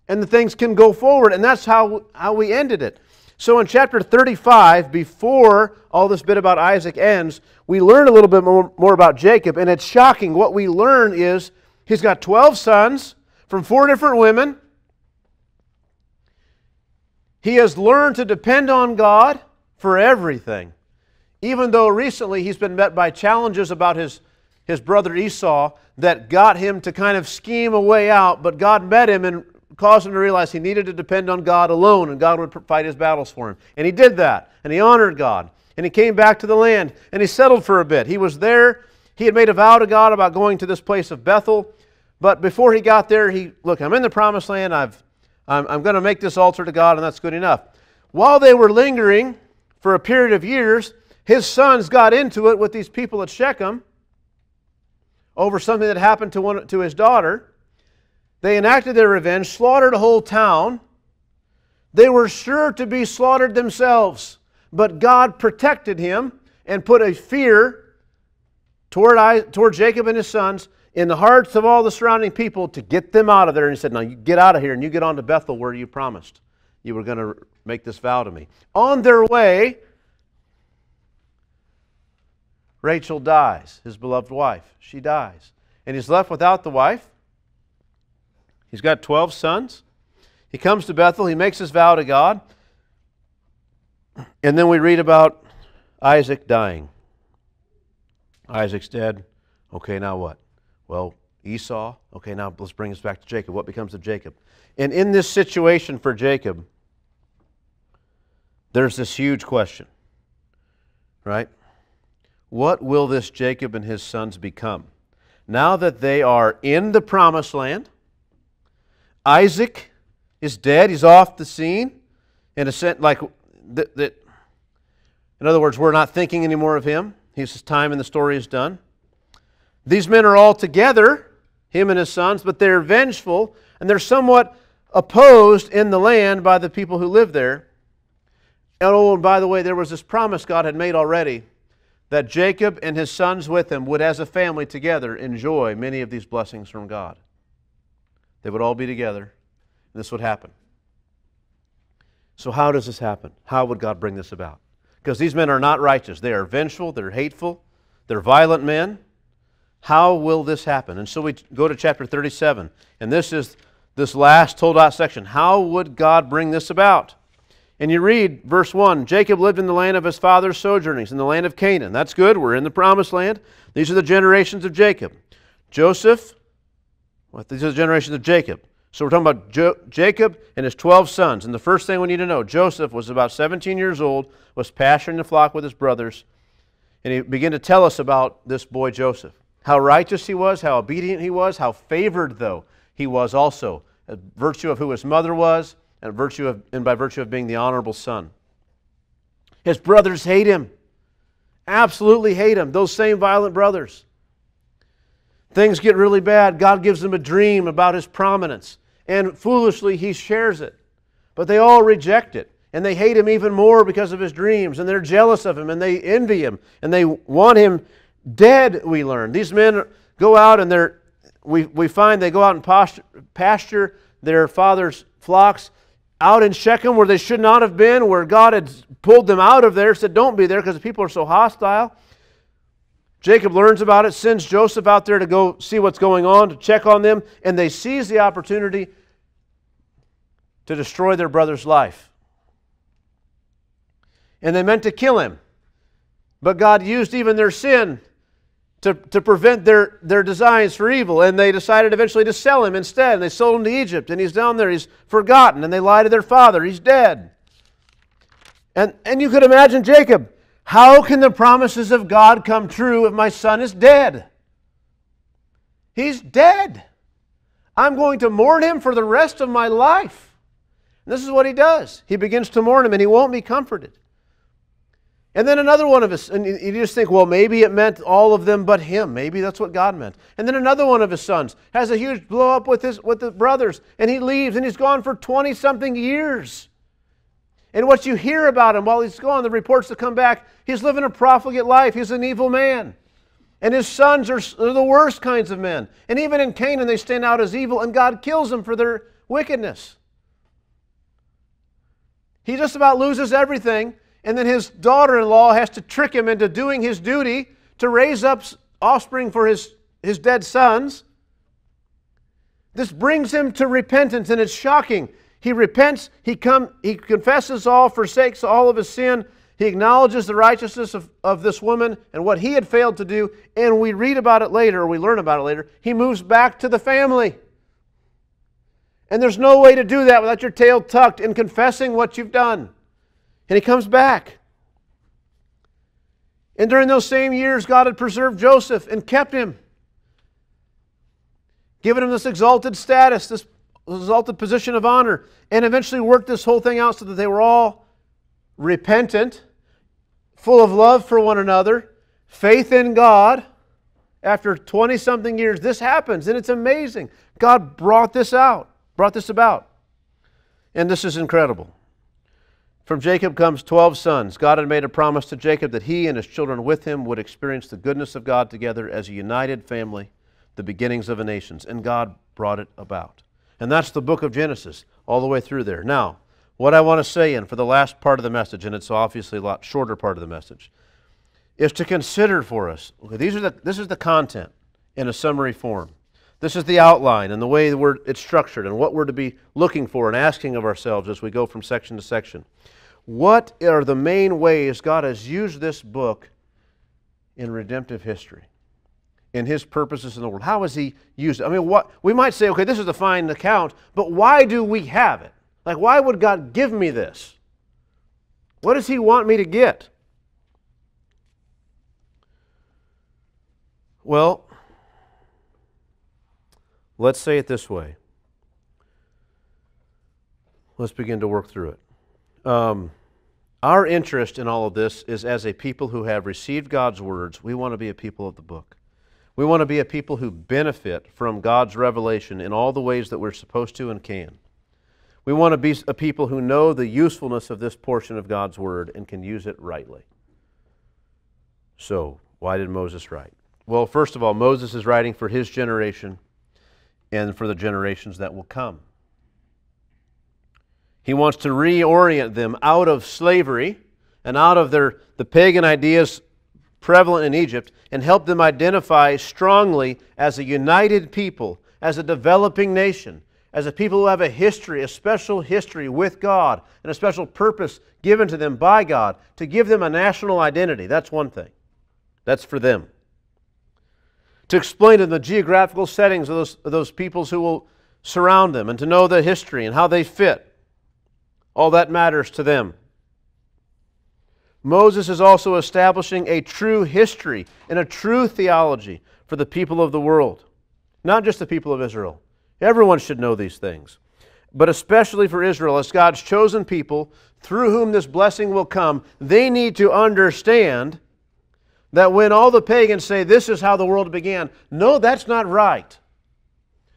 And the things can go forward, and that's how we ended it. So in chapter 35, before all this bit about Isaac ends, we learn a little bit more about Jacob, and it's shocking. What we learn is he's got 12 sons from 4 different women. He has learned to depend on God for everything, even though recently he's been met by challenges about his brother Esau that got him to kind of scheme a way out, but God met him and caused him to realize he needed to depend on God alone, and God would fight his battles for him. And he did that, and he honored God, and he came back to the land, and he settled for a bit. He was there. He had made a vow to God about going to this place of Bethel, but before he got there, look, I'm in the promised land. I'm going to make this altar to God, and that's good enough. While they were lingering for a period of years, his sons got into it with these people at Shechem over something that happened to his daughter. They enacted their revenge, slaughtered a whole town. They were sure to be slaughtered themselves, but God protected him and put a fear toward Jacob and his sons in the hearts of all the surrounding people to get them out of there. And he said, now you get out of here and you get on to Bethel where you promised you were going to make this vow to me. On their way, Rachel dies, his beloved wife. She dies. And he's left without the wife. He's got 12 sons. He comes to Bethel. He makes his vow to God. And then we read about Isaac dying. Isaac's dead. Okay, now what? Well, Esau. Okay, now let's bring us back to Jacob. What becomes of Jacob? And in this situation for Jacob, there's this huge question, right? What will this Jacob and his sons become? Now that they are in the promised land, Isaac is dead. He's off the scene. In a sense, like that. In other words, we're not thinking anymore of him. His time in the story is done. These men are all together, him and his sons, but they're vengeful and they're somewhat opposed in the land by the people who live there. And by the way, there was this promise God had made already that Jacob and his sons with him would, as a family together, enjoy many of these blessings from God. They would all be together, and this would happen. So how does this happen? How would God bring this about? Because these men are not righteous. They are vengeful, they're hateful, they're violent men. How will this happen? And so we go to chapter 37, and this is this last told out section. How would God bring this about? And you read verse 1, Jacob lived in the land of his father's sojournings, in the land of Canaan. That's good. We're in the promised land. These are the generations of Jacob. Joseph, these are the generations of Jacob. So we're talking about Jacob and his 12 sons. And the first thing we need to know, Joseph was about 17 years old, was pasturing the flock with his brothers. And he began to tell us about this boy Joseph. How righteous he was, how obedient he was, how favored, though, he was also. A virtue of who his mother was, and by virtue of being the honorable son. His brothers hate him. Absolutely hate him. Those same violent brothers. Things get really bad. God gives them a dream about his prominence. And foolishly, he shares it. But they all reject it. And they hate him even more because of his dreams. And they're jealous of him. And they envy him. And they want him dead, we learn. These men go out and we find they go out and pasture their father's flocks out in Shechem where they should not have been, where God had pulled them out of there, said don't be there because the people are so hostile. Jacob learns about it, sends Joseph out there to go see what's going on, to check on them, and they seize the opportunity to destroy their brother's life. And they meant to kill him. But God used even their sin to prevent their designs for evil. And they decided eventually to sell him instead. And they sold him to Egypt. And he's down there. He's forgotten. And they lie to their father. He's dead. And you could imagine Jacob. How can the promises of God come true if my son is dead? He's dead. I'm going to mourn him for the rest of my life. And this is what he does. He begins to mourn him and he won't be comforted. And then another one of his, and you just think, well, maybe it meant all of them but him. Maybe that's what God meant. And then another one of his sons has a huge blow up with the brothers, and he leaves, and he's gone for 20-something years. And what you hear about him while he's gone, the reports that come back, he's living a profligate life. He's an evil man. And his sons are the worst kinds of men. And even in Canaan, they stand out as evil, and God kills them for their wickedness. He just about loses everything. And then his daughter-in-law has to trick him into doing his duty to raise up offspring for his dead sons. This brings him to repentance, and it's shocking. He repents, he confesses all, forsakes all of his sin. He acknowledges the righteousness of this woman and what he had failed to do, and we read about it later, or we learn about it later. He moves back to the family. And there's no way to do that without your tail tucked in confessing what you've done. And he comes back. And during those same years, God had preserved Joseph and kept him, given him this exalted status, this exalted position of honor, and eventually worked this whole thing out so that they were all repentant, full of love for one another, faith in God. After 20-something years, this happens, and it's amazing. God brought this about. And this is incredible. From Jacob comes 12 sons. God had made a promise to Jacob that he and his children with him would experience the goodness of God together as a united family, the beginnings of a nation. And God brought it about. And that's the book of Genesis, all the way through there. Now, what I want to say for the last part of the message, and it's obviously a lot shorter part of the message, is to consider for us. Okay, this is the content in a summary form. This is the outline and the way it's structured and what we're to be looking for and asking of ourselves as we go from section to section. What are the main ways God has used this book in redemptive history, in His purposes in the world? How has He used it? I mean, we might say, okay, this is a fine account, but why do we have it? Like, why would God give me this? What does He want me to get? Well, let's say it this way. Let's begin to work through it. Our interest in all of this is as a people who have received God's words, we want to be a people of the book. We want to be a people who benefit from God's revelation in all the ways that we're supposed to and can. We want to be a people who know the usefulness of this portion of God's word and can use it rightly. So, why did Moses write? Well, first of all, Moses is writing for his generation and for the generations that will come. He wants to reorient them out of slavery and out of the pagan ideas prevalent in Egypt and help them identify strongly as a united people, as a developing nation, as a people who have a history, a special history with God and a special purpose given to them by God to give them a national identity. That's one thing. That's for them. To explain to them the geographical settings of those peoples who will surround them and to know the history and how they fit. All that matters to them. Moses is also establishing a true history and a true theology for the people of the world. Not just the people of Israel. Everyone should know these things. But especially for Israel, as God's chosen people, through whom this blessing will come, they need to understand that when all the pagans say, this is how the world began, no, that's not right.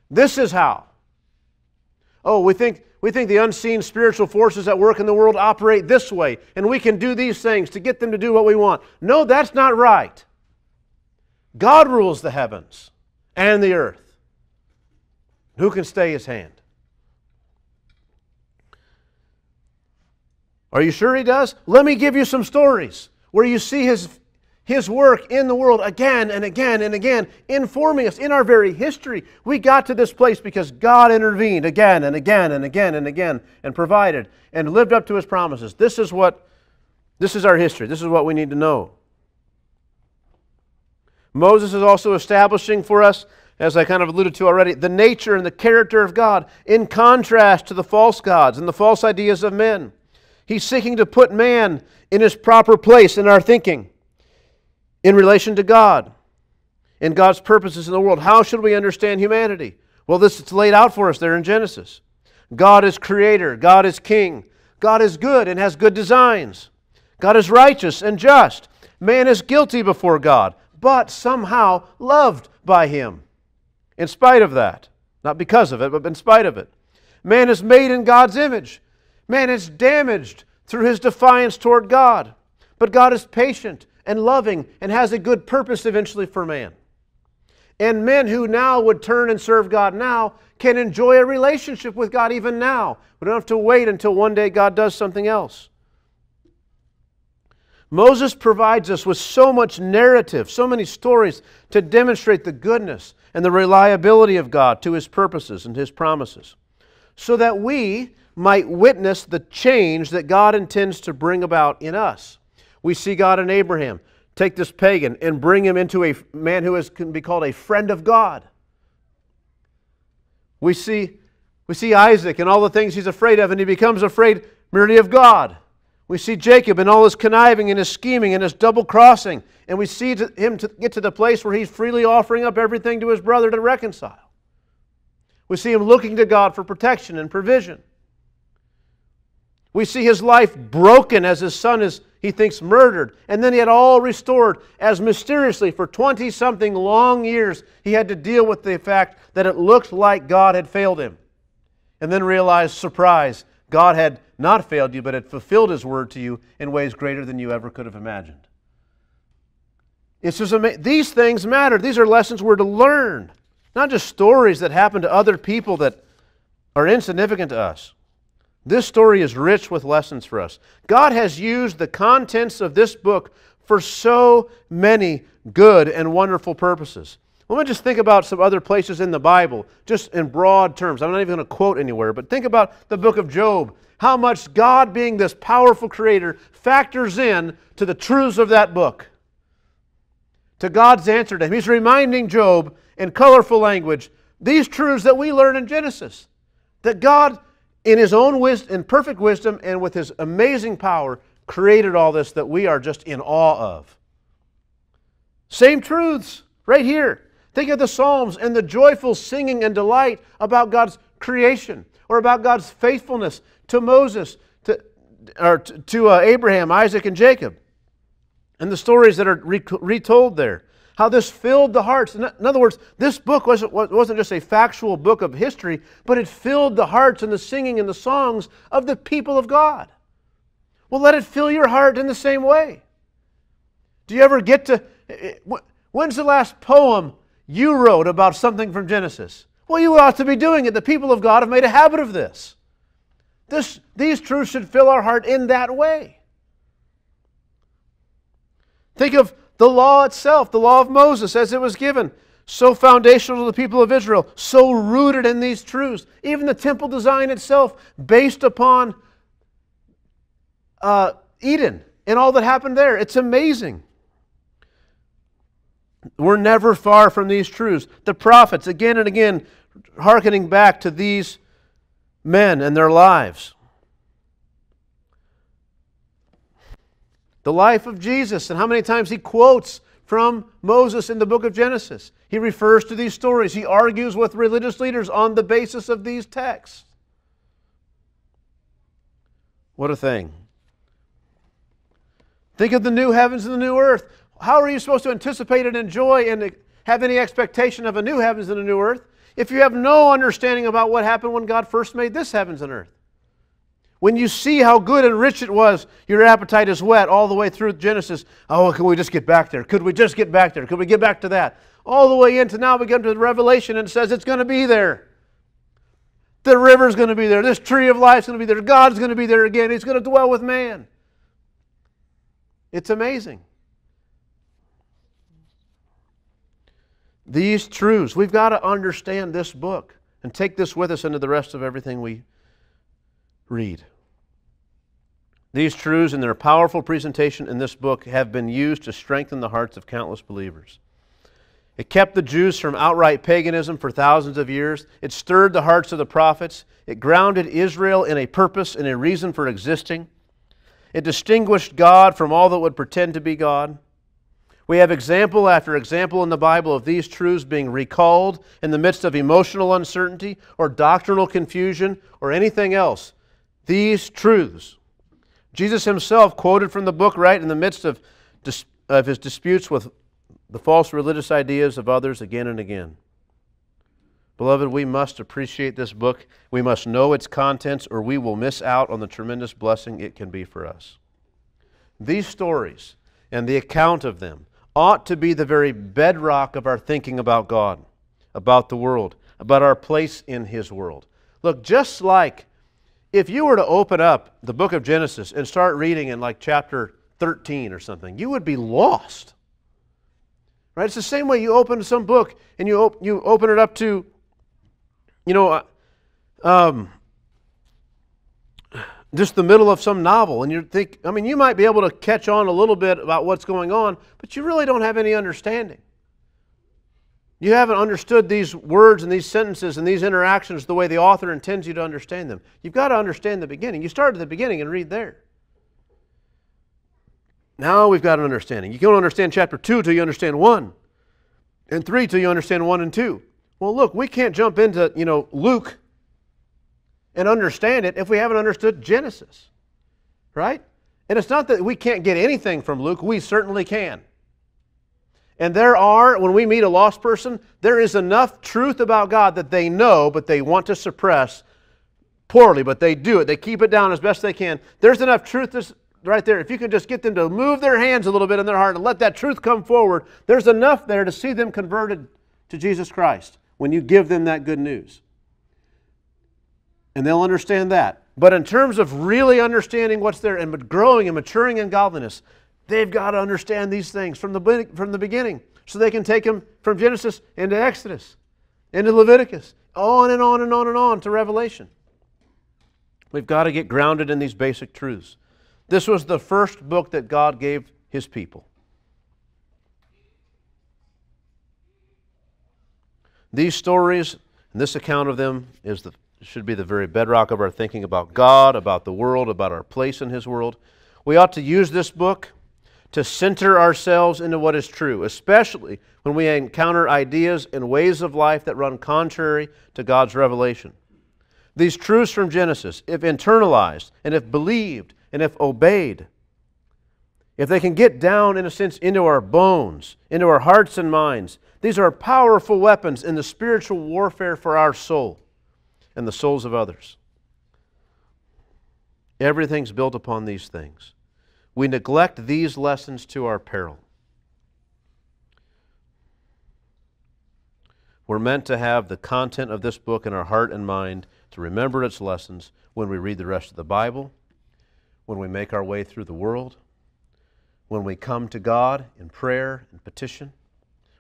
This is how. Oh, we think the unseen spiritual forces at work in the world operate this way, and we can do these things to get them to do what we want. No, that's not right. God rules the heavens and the earth. Who can stay His hand? Are you sure He does? Let me give you some stories where you see His work in the world again and again and again, informing us in our very history. We got to this place because God intervened again and again and again and again and provided and lived up to His promises. This is our history. This is what we need to know. Moses is also establishing for us, as I kind of alluded to already, the nature and the character of God in contrast to the false gods and the false ideas of men. He's seeking to put man in his proper place in our thinking in relation to God and God's purposes in the world. How should we understand humanity? Well, this is laid out for us there in Genesis. God is creator. God is king. God is good and has good designs. God is righteous and just. Man is guilty before God, but somehow loved by Him. In spite of that. Not because of it, but in spite of it. Man is made in God's image. Man is damaged through his defiance toward God. But God is patient and loving and has a good purpose eventually for man. And men who now would turn and serve God now can enjoy a relationship with God even now. We don't have to wait until one day God does something else. Moses provides us with so much narrative, so many stories to demonstrate the goodness and the reliability of God to His purposes and His promises, so that we might witness the change that God intends to bring about in us. We see God in Abraham take this pagan and bring him into a man who can be called a friend of God. We see Isaac and all the things he's afraid of, and he becomes afraid merely of God. We see Jacob and all his conniving and his scheming and his double-crossing, and we see him get to the place where he's freely offering up everything to his brother to reconcile. We see him looking to God for protection and provision. We see his life broken as his son is, he thinks, murdered, and then yet all restored as mysteriously for 20-something long years he had to deal with the fact that it looked like God had failed him. And then realized, surprise, God had not failed you, but had fulfilled His word to you in ways greater than you ever could have imagined. It's just amazing. These things matter. These are lessons we're to learn. Not just stories that happen to other people that are insignificant to us. This story is rich with lessons for us. God has used the contents of this book for so many good and wonderful purposes. Let me just think about some other places in the Bible, just in broad terms. I'm not even going to quote anywhere, but think about the book of Job. How much God, being this powerful creator, factors in to the truths of that book, to God's answer to him. He's reminding Job in colorful language these truths that we learn in Genesis, that God, in His own wisdom, in perfect wisdom and with His amazing power, created all this that we are just in awe of. Same truths right here. Think of the Psalms and the joyful singing and delight about God's creation, or about God's faithfulness to Moses, to Abraham, Isaac, and Jacob. And the stories that are retold there. How this filled the hearts. In other words, this book wasn't just a factual book of history, but it filled the hearts and the singing and the songs of the people of God. Well, let it fill your heart in the same way. Do you ever get to... When's the last poem you wrote about something from Genesis? Well, you ought to be doing it. The people of God have made a habit of this. These truths should fill our heart in that way. Think of the law itself, the law of Moses as it was given. So foundational to the people of Israel, so rooted in these truths. Even the temple design itself, based upon Eden and all that happened there. It's amazing. We're never far from these truths. The prophets, again and again, hearkening back to these men and their lives. The life of Jesus, and how many times He quotes from Moses in the book of Genesis. He refers to these stories. He argues with religious leaders on the basis of these texts. What a thing. Think of the new heavens and the new earth. How are you supposed to anticipate and enjoy and have any expectation of a new heavens and a new earth if you have no understanding about what happened when God first made this heavens and earth? When you see how good and rich it was, your appetite is whet all the way through Genesis. Oh, can we just get back there? Could we just get back there? Could we get back to that? All the way into now we get to the Revelation and it says it's going to be there. The river's going to be there. This tree of life's going to be there. God's going to be there again. He's going to dwell with man. It's amazing. These truths, we've got to understand this book and take this with us into the rest of everything we read. These truths and their powerful presentation in this book have been used to strengthen the hearts of countless believers. It kept the Jews from outright paganism for thousands of years. It stirred the hearts of the prophets. It grounded Israel in a purpose and a reason for existing. It distinguished God from all that would pretend to be God. We have example after example in the Bible of these truths being recalled in the midst of emotional uncertainty or doctrinal confusion or anything else. These truths. Jesus himself quoted from the book right in the midst of his disputes with the false religious ideas of others again and again. Beloved, we must appreciate this book. We must know its contents, or we will miss out on the tremendous blessing it can be for us. These stories and the account of them ought to be the very bedrock of our thinking about God, about the world, about our place in His world. Look, just like if you were to open up the book of Genesis and start reading in like chapter 13 or something, you would be lost. Right? It's the same way you open some book and you open it up to, just the middle of some novel, and you might be able to catch on a little bit about what's going on, but you really don't have any understanding. You haven't understood these words and these sentences and these interactions the way the author intends you to understand them. You've got to understand the beginning. You start at the beginning and read there. Now we've got an understanding. You don't understand chapter 2 till you understand 1, and 3 till you understand 1 and 2. Well, look, we can't jump into, Luke and understand it if we haven't understood Genesis, right? And it's not that we can't get anything from Luke. We certainly can. And when we meet a lost person, there is enough truth about God that they know, but they want to suppress poorly, but they do it. They keep it down as best they can. There's enough truth right there. If you can just get them to move their hands a little bit in their heart and let that truth come forward, there's enough there to see them converted to Jesus Christ when you give them that good news. And they'll understand that. But in terms of really understanding what's there and growing and maturing in godliness, they've got to understand these things from the beginning so they can take them from Genesis into Exodus, into Leviticus, on and on and on and on to Revelation. We've got to get grounded in these basic truths. This was the first book that God gave His people. These stories and this account of them should be the very bedrock of our thinking about God, about the world, about our place in His world. We ought to use this book to center ourselves into what is true, especially when we encounter ideas and ways of life that run contrary to God's revelation. These truths from Genesis, if internalized and if believed and if obeyed, if they can get down, in a sense, into our bones, into our hearts and minds, these are powerful weapons in the spiritual warfare for our soul and the souls of others. Everything's built upon these things. We neglect these lessons to our peril. We're meant to have the content of this book in our heart and mind to remember its lessons when we read the rest of the Bible, when we make our way through the world, when we come to God in prayer and petition,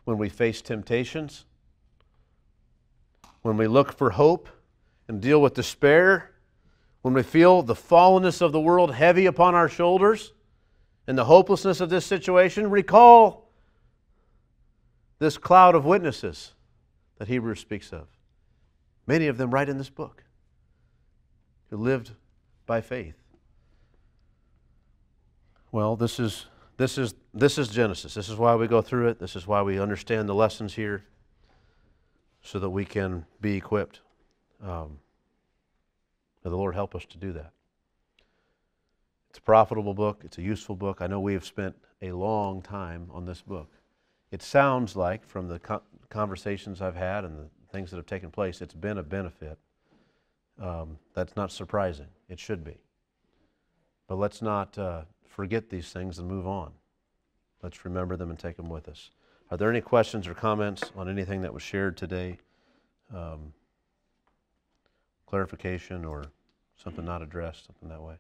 when we face temptations, when we look for hope and deal with despair, when we feel the fallenness of the world heavy upon our shoulders and the hopelessness of this situation, recall this cloud of witnesses that Hebrews speaks of. Many of them right in this book, who lived by faith. Well, this is Genesis. This is why we go through it. This is why we understand the lessons here, so that we can be equipped. May the Lord help us to do that. It's a profitable book. It's a useful book. I know we have spent a long time on this book. It sounds like, from the conversations I've had and the things that have taken place, it's been a benefit. That's not surprising. It should be. But let's not forget these things and move on. Let's remember them and take them with us. Are there any questions or comments on anything that was shared today? Clarification or something not addressed, something that way?